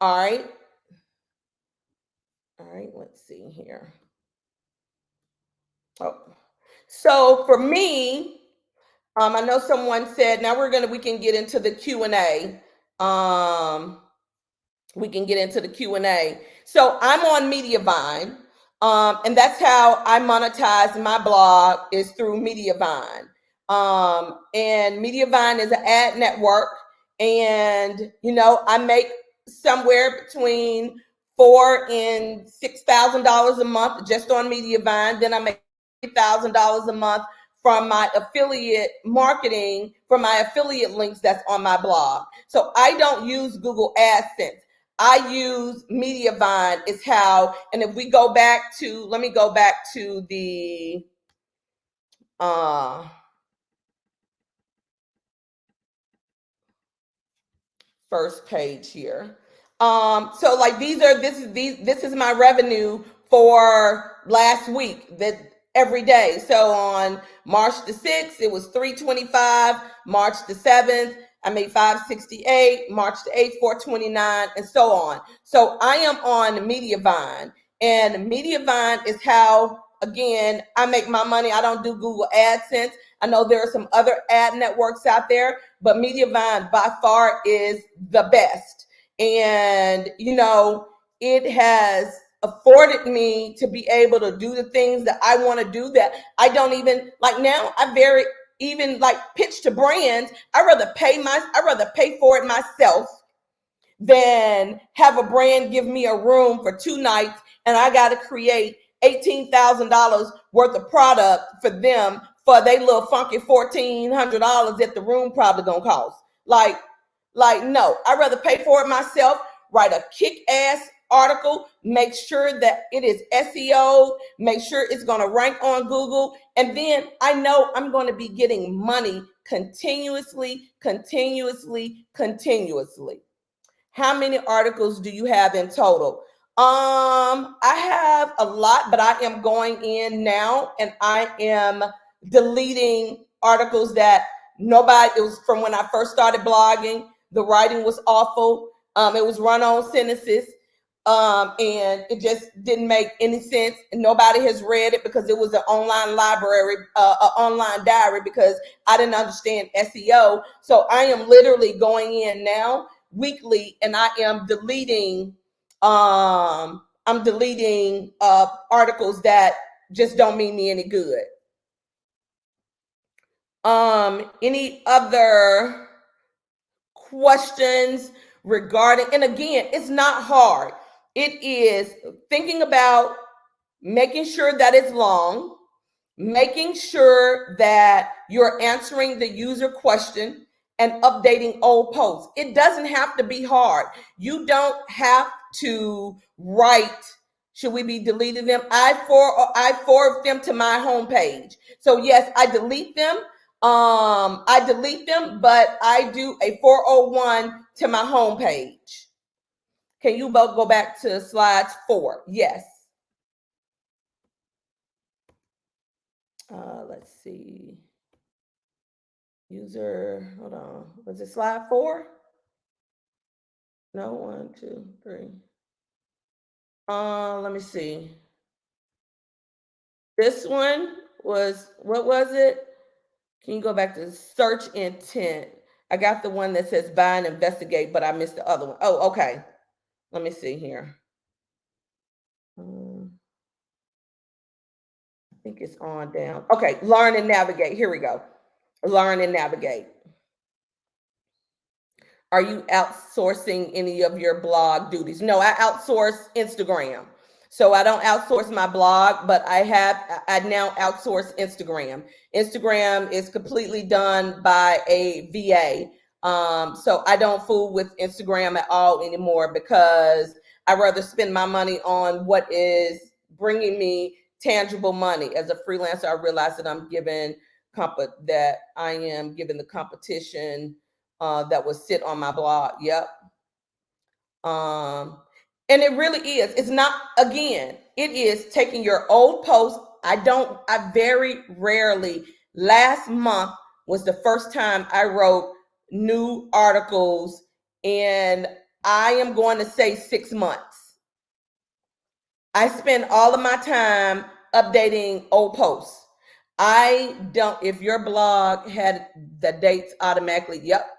All right. Let's see here. Oh, so for me, I know someone said, now we can get into the Q&A. We can get into the Q&A. So I'm on Mediavine. And that's how I monetize my blog, is through Mediavine. And Mediavine is an ad network, and I make somewhere between $4,000 and $6,000 a month just on Mediavine. Then I make $1,000 a month from my affiliate marketing, from my affiliate links that's on my blog. So I don't use Google AdSense. I use Mediavine is how, and if we go back to, let me go back to the first page here. So like this is my revenue for last week, that every day. So on March the 6th, it was 325. March the 7th, I made 568. March the 8th, 429, and so on. So I am on Mediavine, and Mediavine is how, again, I make my money. I don't do Google AdSense. I know there are some other ad networks out there, but Mediavine by far is the best. And, it has afforded me to be able to do the things that I want to do, that I don't even like now. I very even like pitch to brands. I rather pay for it myself than have a brand give me a room for 2 nights and I got to create $18,000 worth of product for them for they little funky $1,400 that the room probably gonna cost. Like no, I'd rather pay for it myself, write a kick-ass article, make sure that it is SEO, make sure it's gonna rank on Google, and then I know I'm gonna be getting money continuously. How many articles do you have in total? I have a lot, but I am going in now and I am deleting articles that it was from when I first started blogging. The writing was awful. It was run on sentences. And it just didn't make any sense. And nobody has read it because it was an online library, an online diary, because I didn't understand SEO. So I am literally going in now weekly and I am deleting articles that just don't mean me any good. Any other questions regarding, and again, it's not hard. It is thinking about making sure that it's long, making sure that you're answering the user question, and updating old posts. It doesn't have to be hard. You don't have to write, should we be deleting them? I forward them to my homepage. So yes, I delete them. But I do a 401 to my homepage. Can you both go back to slides 4? Yes. Let's see. User, hold on. Was it slide 4? No, 1, 2, 3. Let me see. This one was, what was it? Can you go back to search intent? I got the one that says buy and investigate, but I missed the other one. Oh, okay. Let me see here. I think it's on down. Okay, learn and navigate. Here we go. Learn and navigate. Are you outsourcing any of your blog duties? No, I outsource Instagram. So I don't outsource my blog, but I now outsource Instagram. Instagram is completely done by a VA. So I don't fool with Instagram at all anymore because I rather spend my money on what is bringing me tangible money. As a freelancer, I realize that I am giving the competition that would sit on my blog. Yep. And it really is. It's not, again, it is taking your old post. I very rarely, last month was the first time I wrote new articles, and I am going to say 6 months. I spend all of my time updating old posts. I don't, if your blog had the dates automatically, yep.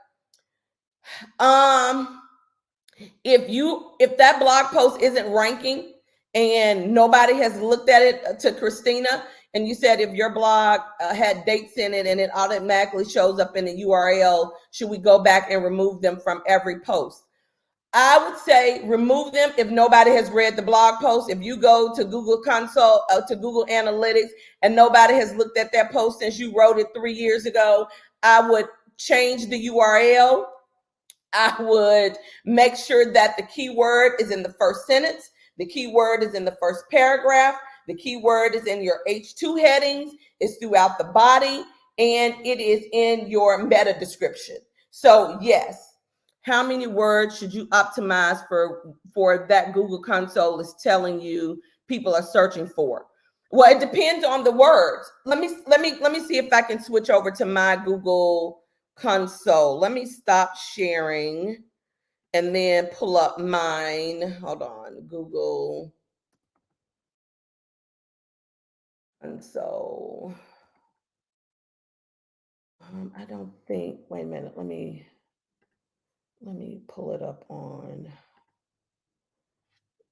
If that blog post isn't ranking and nobody has looked at it to Christina, and you said if your blog had dates in it and it automatically shows up in the URL, should we go back and remove them from every post? I would say remove them if nobody has read the blog post. If you go to Google Console, to Google Analytics, and nobody has looked at that post since you wrote it 3 years ago, I would change the URL. I would make sure that the keyword is in the first sentence, the keyword is in the first paragraph, the keyword is in your H2 headings, it's throughout the body, and it is in your meta description. So yes, how many words should you optimize for that Google Console is telling you people are searching for? Well, it depends on the words. Let me see if I can switch over to my Google Console. Let me stop sharing and then pull up mine. Hold on, Google Console. I don't think. Wait a minute. Let me pull it up on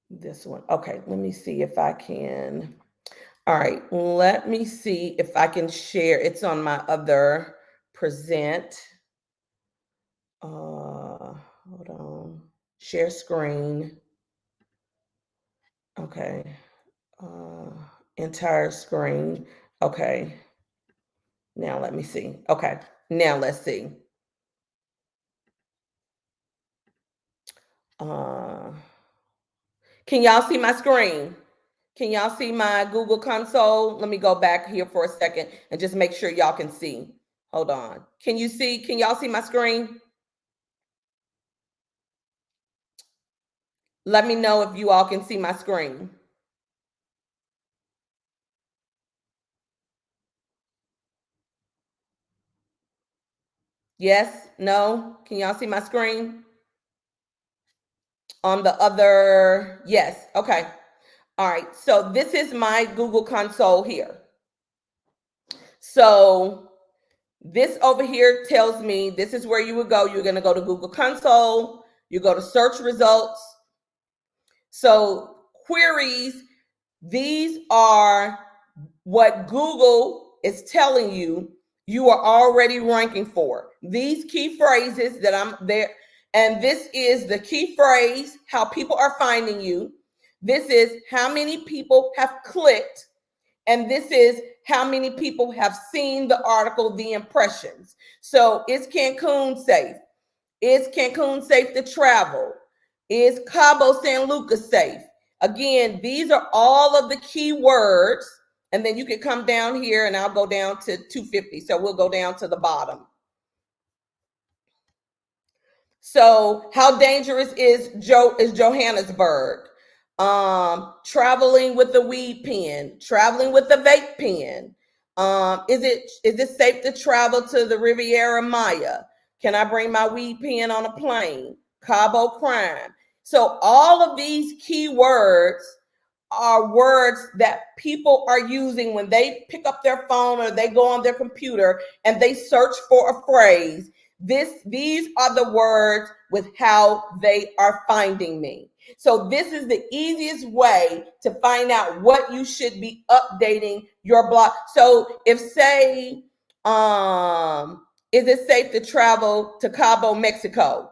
this one. Okay, let me see if I can. All right, let me see if I can share. It's on my other present. Hold on. Share screen. Okay. Entire screen. Okay. Now let me see. Okay. Now let's see. Can y'all see my screen? Can y'all see my Google Console? Let me go back here for a second and just make sure y'all can see. Hold on. Can you see? Can y'all see my screen? Let me know if you all can see my screen. Yes? No? Can y'all see my screen? On the other, yes. Okay. All right. So this is my Google Console here. So this over here tells me this is where you would go. You're going to go to Google Console. You go to search results. So queries, these are what Google is telling you you are already ranking for. These key phrases that I'm there, and this is the key phrase, how people are finding you. This is how many people have clicked, and this is how many people have seen the article, the impressions. So is Cancun safe? Is Cancun safe to travel? Is Cabo San Lucas safe? Again, these are all of the keywords. And then you can come down here and I'll go down to 250. So we'll go down to the bottom. So how dangerous is Johannesburg? Traveling with the weed pen, traveling with the vape pen. Is it safe to travel to the Riviera Maya? Can I bring my weed pen on a plane? Cabo crime. So all of these keywords are words that people are using when they pick up their phone or they go on their computer and they search for a phrase. These are the words with how they are finding me. So this is the easiest way to find out what you should be updating your blog. So if say, is it safe to travel to Cabo, Mexico?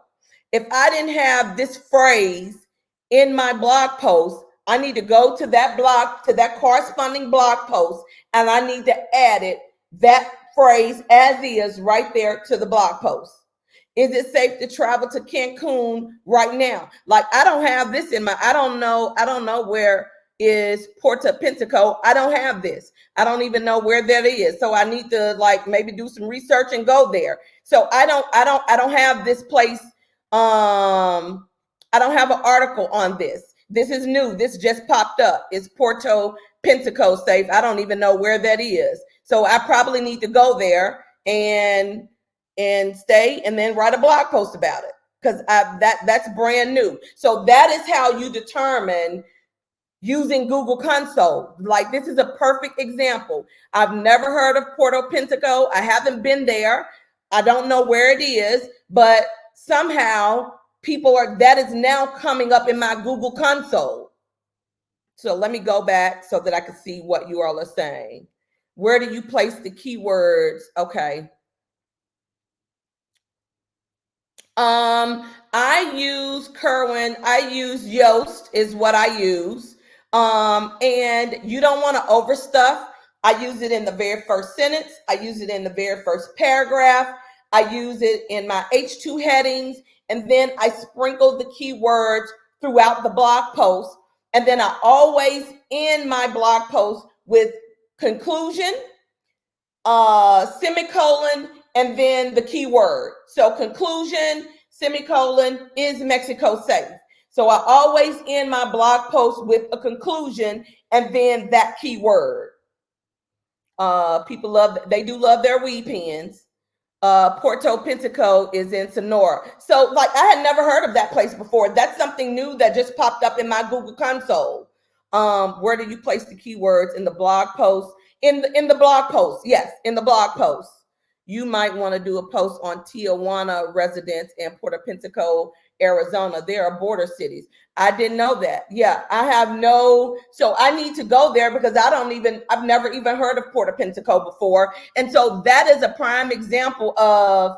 If I didn't have this phrase in my blog post, I need to go to that blog, to that corresponding blog post, and I need to add it, that phrase as is right there to the blog post. Is it safe to travel to Cancun right now? Like I don't have this in my, I don't know where is Puerto Pensacola. I don't have this. I don't even know where that is. So I need to like maybe do some research and go there. So I don't have this place. I don't have an article on this. This is new. This just popped up. It's Puerto Pensacola safe. I don't even know where that is. So I probably need to go there and stay and then write a blog post about it because that's brand new. So that is how you determine using Google Console. Like this is a perfect example. I've never heard of Puerto Pensacola. I haven't been there. I don't know where it is, but somehow that is now coming up in my Google Console. So let me go back so that I can see what you all are saying. Where do you place the keywords? Okay. I use Kerwin. I use Yoast is what I use. And you don't want to overstuff. I use it in the very first sentence. I use it in the very first paragraph. I use it in my H2 headings. And then I sprinkle the keywords throughout the blog post. And then I always end my blog post with conclusion, semicolon, and then the keyword. So conclusion, semicolon, is Mexico safe? So I always end my blog post with a conclusion and then that keyword. People they do love their weed pens. Puerto Pintaco is in Sonora. So like I had never heard of that place before. That's something new that just popped up in my Google console. Where do you place the keywords in the blog post? In the blog post, yes, in the blog post. You might want to do a post on Tijuana residents and Puerto Pintaco, Arizona. They are border cities. I didn't know that. Yeah, I have so I need to go there because I've never even heard of Puerto Pintaco before. And so that is a prime example of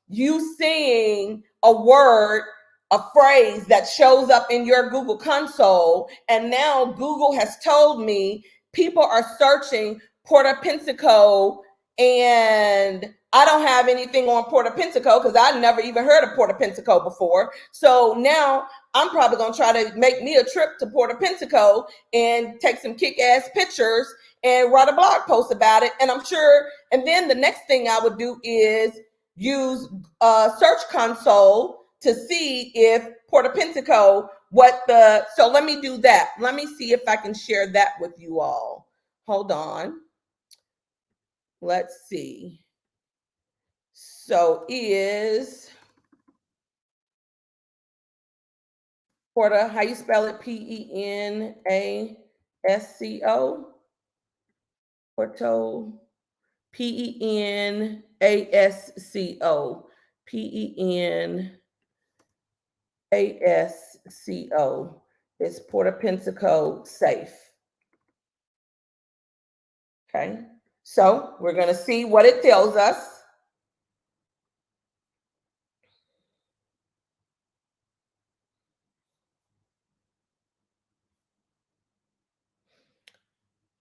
you seeing a word, a phrase that shows up in your Google console. And now Google has told me people are searching Puerto Pintaco, and I don't have anything on Puerto Pintaco because I never even heard of Puerto Pintaco before. So now I'm probably going to try to make me a trip to Puerto Pintaco and take some kick-ass pictures and write a blog post about it. And I'm sure, and then the next thing I would do is use Search Console to see if Puerto Pintaco, so let me do that. Let me see if I can share that with you all. Hold on. Let's see. So is Porta, how you spell it? Penasco? Porto, Penasco. Penasco is Puerto Pintaco safe. Okay, so we're going to see what it tells us.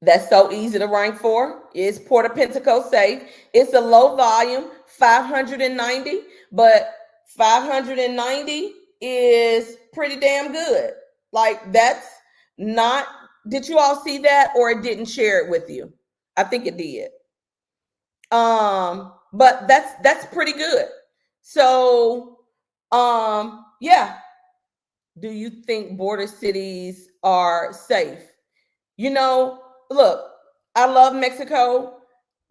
That's so easy to rank for. Is Puerto Pintaco safe? It's a low volume, 590, but 590 is pretty damn good. Like that's not, did you all see that or it didn't share it with you? I think it did. But that's pretty good. So yeah. Do you think border cities are safe? You know, look, I love Mexico.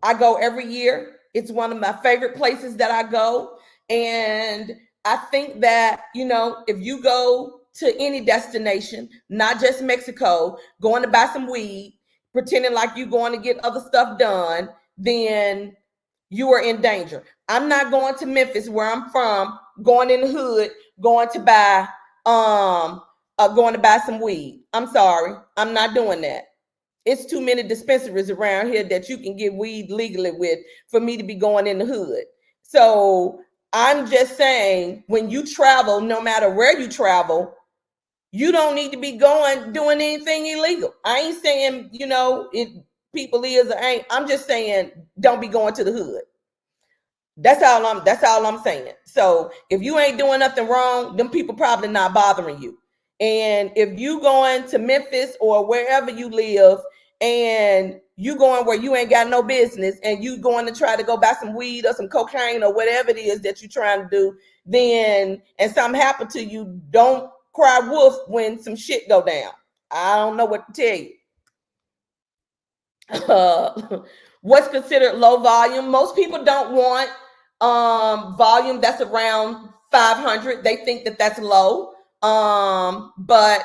I go every year. It's one of my favorite places that I go. And I think that, if you go to any destination, not just Mexico, going to buy some weed, pretending like you're going to get other stuff done, then you are in danger. I'm not going to Memphis, where I'm from, going in the hood, going to buy some weed. I'm sorry. I'm not doing that. It's too many dispensaries around here that you can get weed legally with for me to be going in the hood. So I'm just saying, when you travel, no matter where you travel, you don't need to be doing anything illegal. I ain't saying, people is or ain't. I'm just saying, don't be going to the hood. That's all I'm saying. So if you ain't doing nothing wrong, them people probably not bothering you. And if you going to Memphis or wherever you live and you going where you ain't got no business and you going to try to go buy some weed or some cocaine or whatever it is that you're trying to do, then and something happened to you, don't cry wolf when some shit go down. I don't know what to tell you. What's considered low volume? Most people don't want volume that's around 500. They think that that's low. But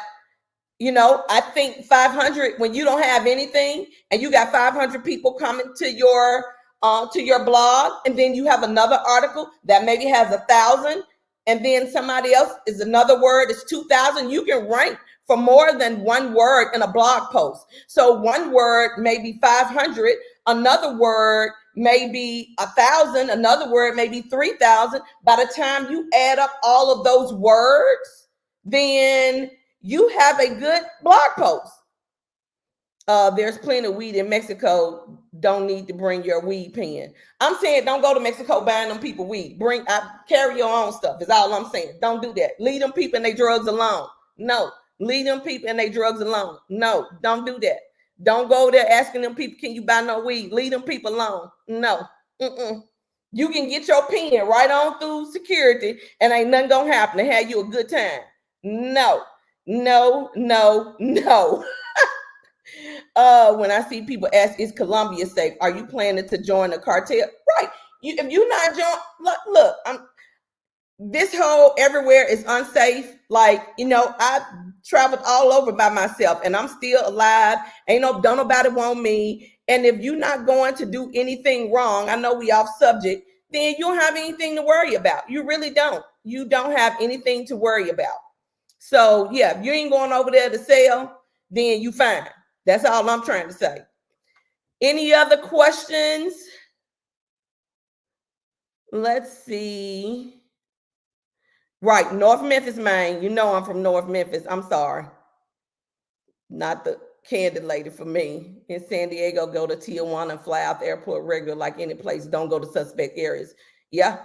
I think 500, when you don't have anything and you got 500 people coming to your blog, and then you have another article that maybe has 1,000, and then somebody else is another word, it's 2,000. You can rank for more than one word in a blog post. So one word may be 500, another word may be 1,000, another word may be 3,000. By the time you add up all of those words, then you have a good blog post. There's plenty of weed in Mexico. Don't need to bring your weed pen. I'm saying don't go to Mexico buying them people weed. Carry your own stuff is all I'm saying. Don't do that. Leave them people and their drugs alone. No. Leave them people and their drugs alone. No, don't do that. Don't go there asking them people, can you buy no weed? Leave them people alone. No. You can get your pen right on through security and ain't nothing gonna happen to have you a good time. No. When I see people ask, is Colombia safe? Are you planning to join a cartel? Right. If you're not join, look, this whole everywhere is unsafe. Like, I've traveled all over by myself and I'm still alive. Don't nobody want me. And if you're not going to do anything wrong, I know we off subject, then you don't have anything to worry about. You really don't. You don't have anything to worry about. So yeah, if you ain't going over there to sell, then you fine. That's all I'm trying to say. Any other questions? Let's see. Right, North Memphis, Maine. You know I'm from North Memphis. I'm sorry. Not the candid lady for me. In San Diego, go to Tijuana and fly out the airport regular like any place. Don't go to suspect areas. Yeah.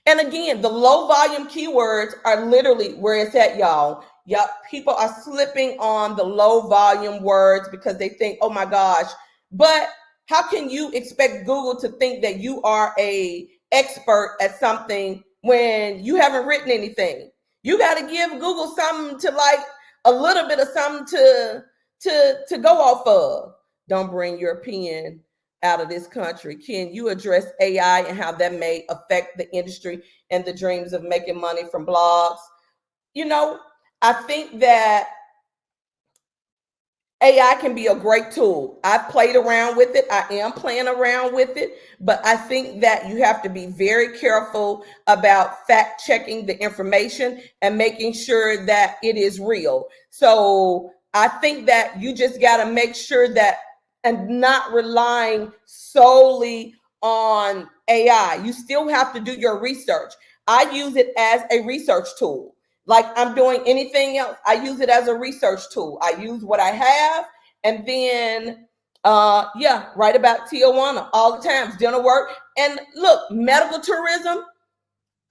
And again, the low volume keywords are literally where it's at, y'all. Yep, people are slipping on the low volume words because they think, oh my gosh. But how can you expect Google to think that you are a expert at something when you haven't written anything? You got to give Google something to, like, a little bit of something to go off of. Don't bring your pen out of this country. Can you address AI and how that may affect the industry and the dreams of making money from blogs? I think that AI can be a great tool. I've played around with it. I am playing around with it, but I think that you have to be very careful about fact checking the information and making sure that it is real. So I think that you just got to make sure that, and not relying solely on AI. You still have to do your research. I use it as a research tool. Like I'm doing anything else, I use it as a research tool. I use what I have, and then write about Tijuana all the time. It's dinner work. And look, medical tourism,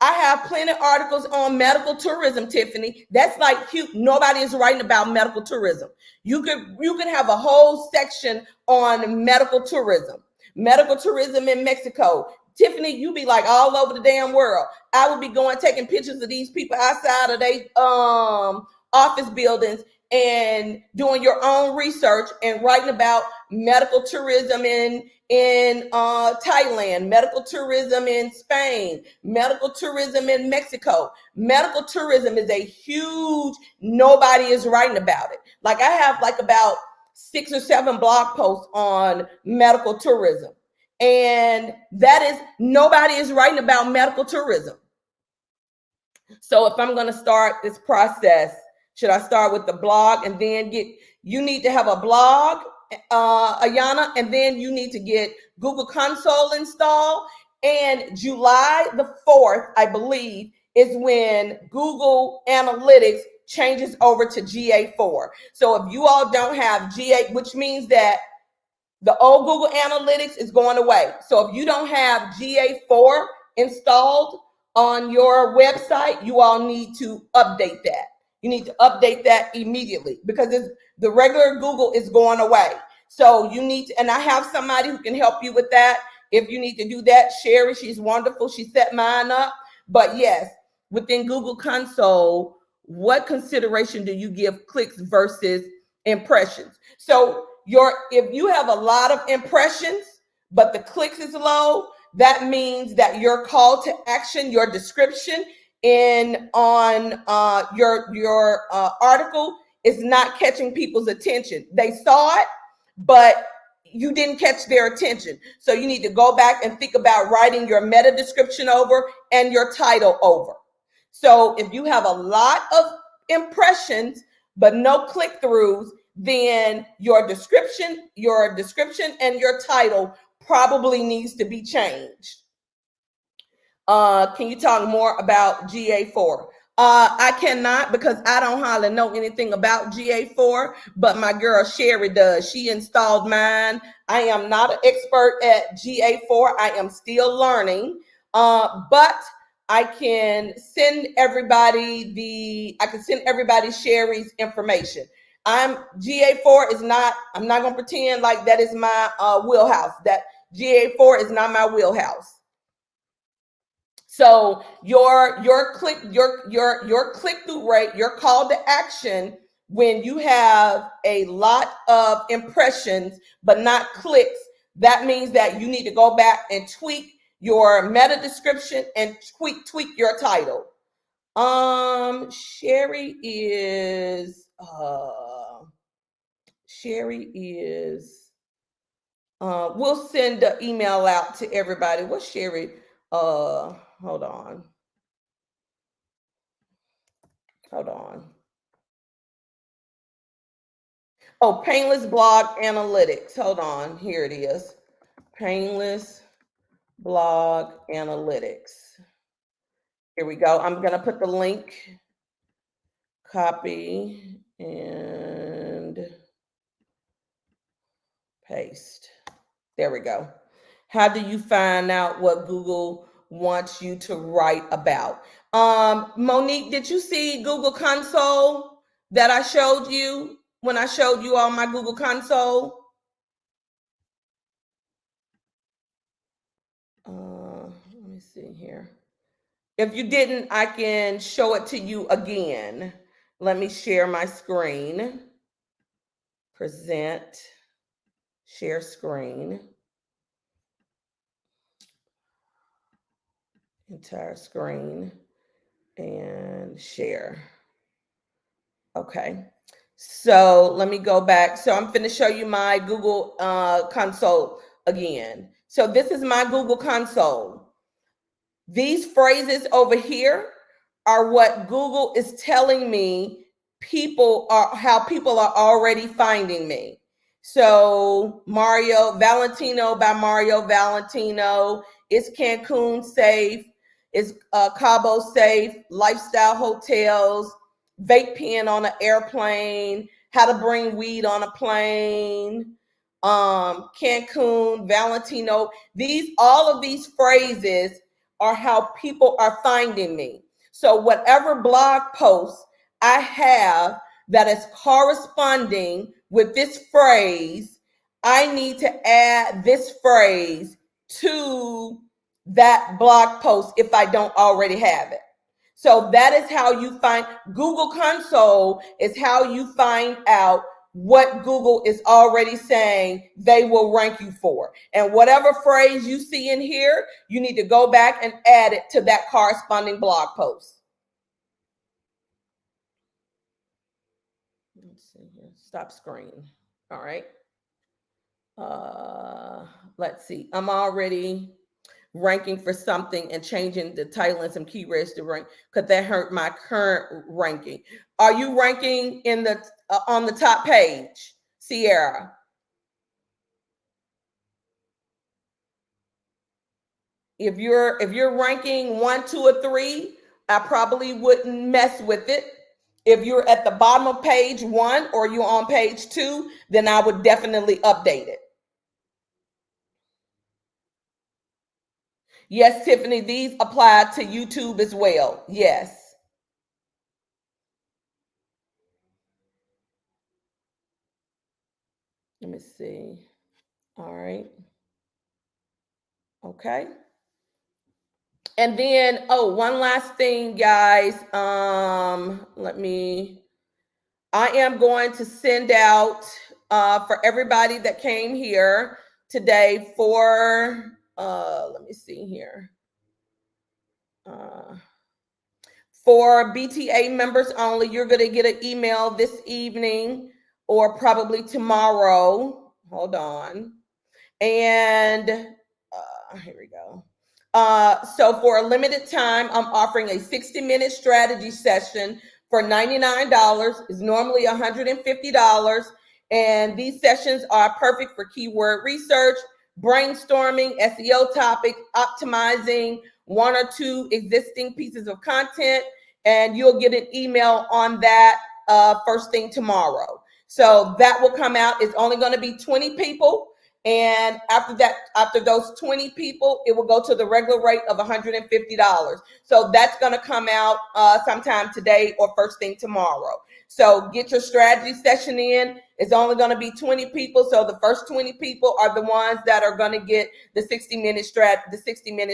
I have plenty of articles on medical tourism, Tiffany. That's like cute. Nobody is writing about medical tourism. You could have a whole section on medical tourism in Mexico. Tiffany, you be like all over the damn world. I would be going taking pictures of these people outside of their office buildings and doing your own research and writing about medical tourism in Thailand, medical tourism in Spain, medical tourism in Mexico. Medical tourism is a huge, nobody is writing about it. Like I have like about 6 or 7 blog posts on medical tourism. And that is, nobody is writing about medical tourism. So if I'm going to start this process, should I start with the blog and then you need to have a blog, Ayana, and then you need to get Google Console installed. And July the 4th, I believe, is when Google Analytics changes over to GA4. So if you all don't have GA, which means that the old Google Analytics is going away. So if you don't have GA4 installed on your website, you all need to update that. You need to update that immediately because the regular Google is going away. So you need to, and I have somebody who can help you with that. If you need to do that, Sherry, she's wonderful. She set mine up. But yes, within Google Console, what consideration do you give clicks versus impressions? So if you have a lot of impressions, but the clicks is low, that means that your call to action, your description on your article is not catching people's attention. They saw it, but you didn't catch their attention. So you need to go back and think about writing your meta description over and your title over. So if you have a lot of impressions but no click-throughs, then your description and your title probably needs to be changed. Can you talk more about GA4? I cannot, because I don't hardly know anything about GA4, but my girl Sherry does. She installed mine. I am not an expert at GA4. I am still learning, but I can send everybody Sherry's information. GA4 is not. I'm not gonna pretend like that is my wheelhouse. That GA4 is not my wheelhouse. So your click-through rate, your call to action, when you have a lot of impressions but not clicks, that means that you need to go back and tweak your meta description and tweak your title. Sherry is we'll send the email out to everybody. What's Sherry? Hold on. Oh, Painless Blog Analytics. Hold on. Here it is. Painless Blog Analytics. Here we go. I'm going to put the link, copy, and paste. There we go. How do you find out what Google wants you to write about? Monique, did you see Google Console that I showed you when I showed you all my Google Console? Let me see here. If you didn't, I can show it to you again. Let me share my screen. Present, share screen. Entire screen and share. Okay. So let me go back. So I'm going to show you my Google Console again. So this is my Google Console. These phrases over here are what Google is telling me how people are already finding me. So Mario Valentino by Mario Valentino, is Cancun safe? Is Cabo safe? Lifestyle hotels, vape pen on an airplane, how to bring weed on a plane, Cancun, Valentino. All of these phrases are how people are finding me. So whatever blog post I have that is corresponding with this phrase, I need to add this phrase to that blog post if I don't already have it. So that is how you find Google Console is how you find out what Google is already saying they will rank you for. And whatever phrase you see in here, you need to go back and add it to that corresponding blog post. Let's see here. Stop screen. All right. Let's see. I'm already ranking for something and changing the title and some keywords to rank because that hurt my current ranking. Are you ranking in the on the top page, Sierra? If you're ranking 1, 2, or 3, I probably wouldn't mess with it. If you're at the bottom of page 1 or you're on page 2, then I would definitely update it. Yes, Tiffany, these apply to YouTube as well. Yes. Let me see. All right. Okay. And then, one last thing, guys. I am going to send out for everybody that came here today for, let me see here. For BTA members only, you're going to get an email this evening or probably tomorrow. Hold on. And here we go. So for a limited time, I'm offering a 60-minute strategy session for $99. It's normally $150. And these sessions are perfect for keyword research, brainstorming, SEO topics, optimizing one or two existing pieces of content, and you'll get an email on that first thing tomorrow. So that will come out. It's only going to be 20 people. And after that, after those 20 people, it will go to the regular rate of $150. So that's going to come out sometime today or first thing tomorrow. So get your strategy session in. It's only going to be 20 people. So the first 20 people are the ones that are going to get the 60-minute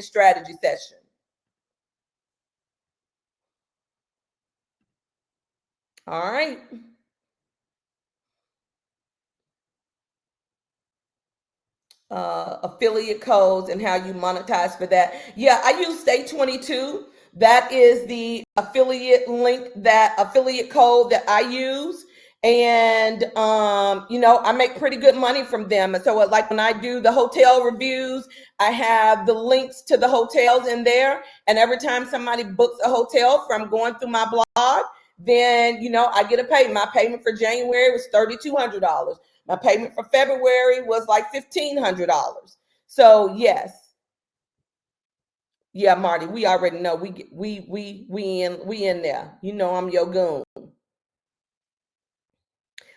strategy session. All right. Affiliate codes and how you monetize for that. Yeah, I use Stay 22. That is the affiliate affiliate code that I use. And I make pretty good money from them. And so like when I do the hotel reviews, I have the links to the hotels in there. And every time somebody books a hotel from going through my blog, then I get a payment. My payment for January was $3,200. My payment for February was like $1,500. So yes, yeah, Marty, we already know we in there. I'm your goon.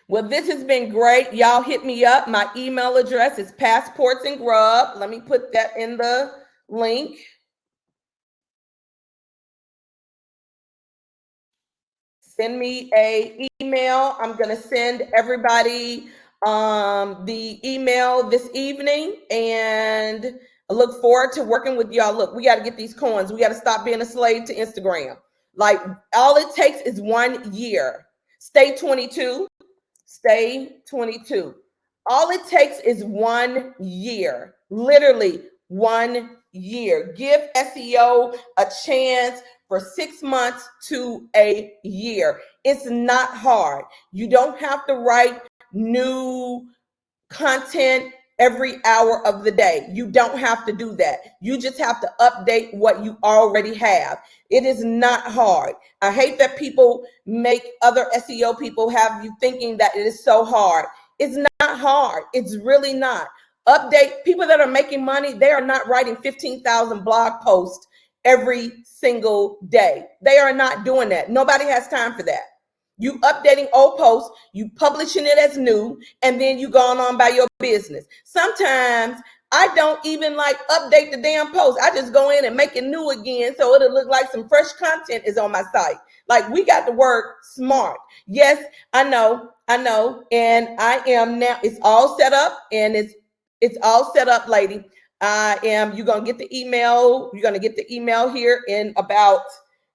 Well, this has been great. Y'all hit me up. My email address is passports and grub. Let me put that in the link. Send me a email. I'm going to send everybody the email this evening, and I look forward to working with y'all. Look, we got to get these coins. We got to stop being a slave to Instagram. Like all it takes is 1 year. Stay 22. Stay 22. All it takes is 1 year. Literally 1 year. Give SEO a chance for 6 months to a year. It's not hard. You don't have to write new content every hour of the day. You don't have to do that. You just have to update what you already have. It is not hard. I hate that people make other SEO people have you thinking that it is so hard. It's not hard. It's really not. Update people that are making money. They are not writing 15,000 blog posts every single day. They are not doing that. Nobody has time for that. You updating old posts, you publishing it as new, and then you going on by your business. Sometimes I don't even like update the damn post. I just go in and make it new again so it'll look like some fresh content is on my site. Like we got to work smart. Yes, I know. And I am now, it's all set up and it's all set up, lady. You're going to get the email. You're going to get the email here in about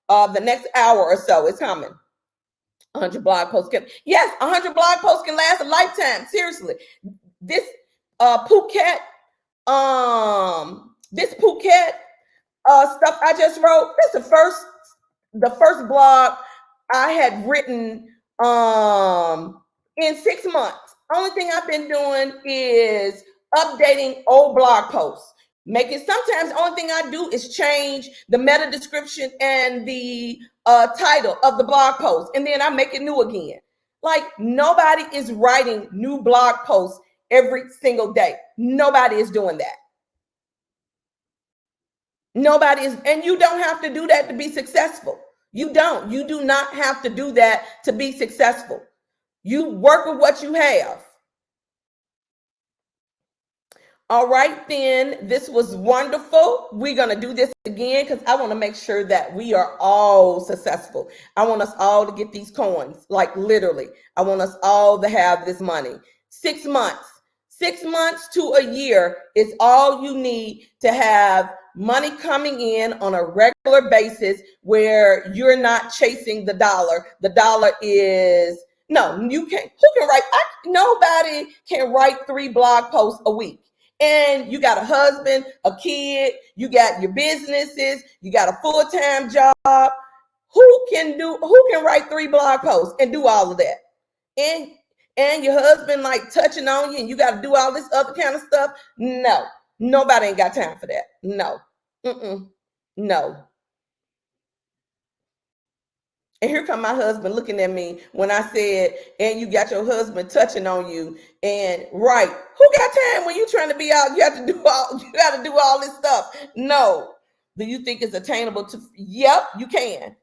the next hour or so. It's coming. 100 blog posts can, yes, 100 blog posts can last a lifetime. Seriously. This Phuket stuff I just wrote, this is the first blog I had written in 6 months. Only thing I've been doing is updating old blog posts. Sometimes the only thing I do is change the meta description and the title of the blog post, and then I make it new again. Like nobody is writing new blog posts every single day. Nobody is doing that. Nobody is, and you don't have to do that to be successful. You do not have to do that to be successful. You work with what you have. All right, then. This was wonderful. We're going to do this again because I want to make sure that we are all successful. I want us all to get these coins, like literally. I want us all to have this money. 6 months. 6 months to a year is all you need to have money coming in on a regular basis where you're not chasing the dollar. The dollar is, no, you can't. Who can write? Nobody can write 3 blog posts a week. And you got a husband, a kid, you got your businesses, you got a full-time job. Who can write 3 blog posts and do all of that? And your husband like touching on you and you got to do all this other kind of stuff? No, nobody ain't got time for that. No. No. And here come my husband looking at me when I said, and you got your husband touching on you. And right, who got time when you trying to be out? You have to do all this stuff. No. Do you think it's attainable to? Yep, you can.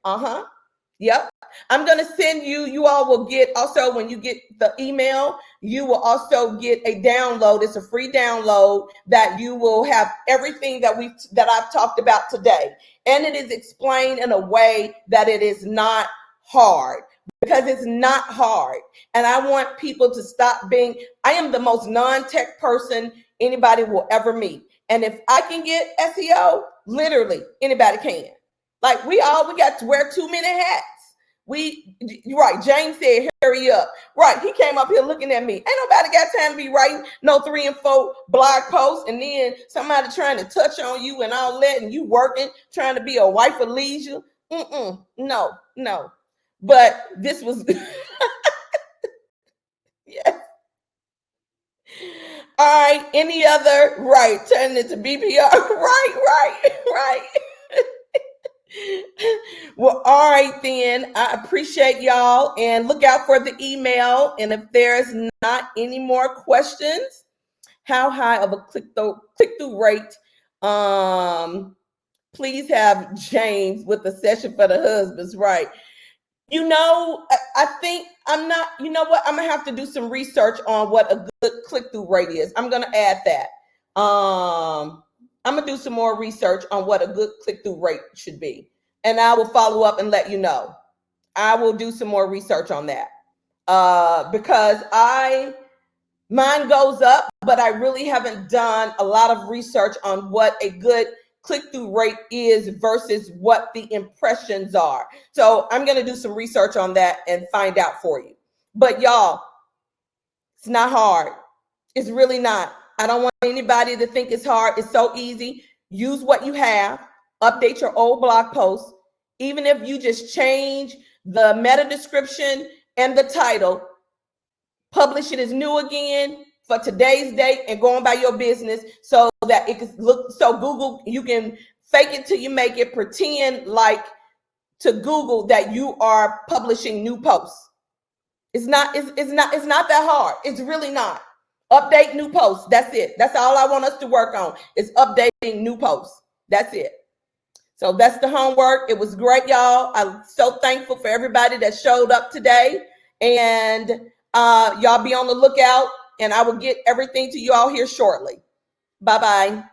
Yep. I'm going to send you all will get also when you get the email, you will also get a download. It's a free download that you will have everything that I've talked about today. And it is explained in a way that it is not hard, because it's not hard. And I want people to stop I am the most non-tech person anybody will ever meet. And if I can get SEO, literally anybody can. Like we got to wear too many hats. Right, James said, hurry up. Right, he came up here looking at me. Ain't nobody got time to be writing no 3 and 4 blog posts and then somebody trying to touch on you and all that, and you working, trying to be a wife of leisure. No. But this was, yeah. All right, any other, right, turn it to BPR. Right. Well, all right then. I appreciate y'all and look out for the email. And if there's not any more questions, how high of a click-through rate? Please have James with the session for the husbands, right? I think I'm not, you know what? I'm gonna have to do some research on what a good click-through rate is. I'm gonna add that. I'm gonna do some more research on what a good click-through rate should be. And I will follow up and let you know. I will do some more research on that. Because mine goes up, but I really haven't done a lot of research on what a good click-through rate is versus what the impressions are. So I'm going to do some research on that and find out for you. But y'all, it's not hard. It's really not. I don't want anybody to think it's hard. It's so easy. Use what you have. Update your old blog posts. Even if you just change the meta description and the title, publish it as new again for today's date and go on by your business so that it can look, so Google, you can fake it till you make it, pretend like to Google that you are publishing new posts. It's not that hard. It's really not. Update new posts. That's it. That's all I want us to work on is updating new posts. That's it. So that's the homework. It was great, y'all. I'm so thankful for everybody that showed up today. And y'all be on the lookout, and I will get everything to you all here shortly. Bye-bye.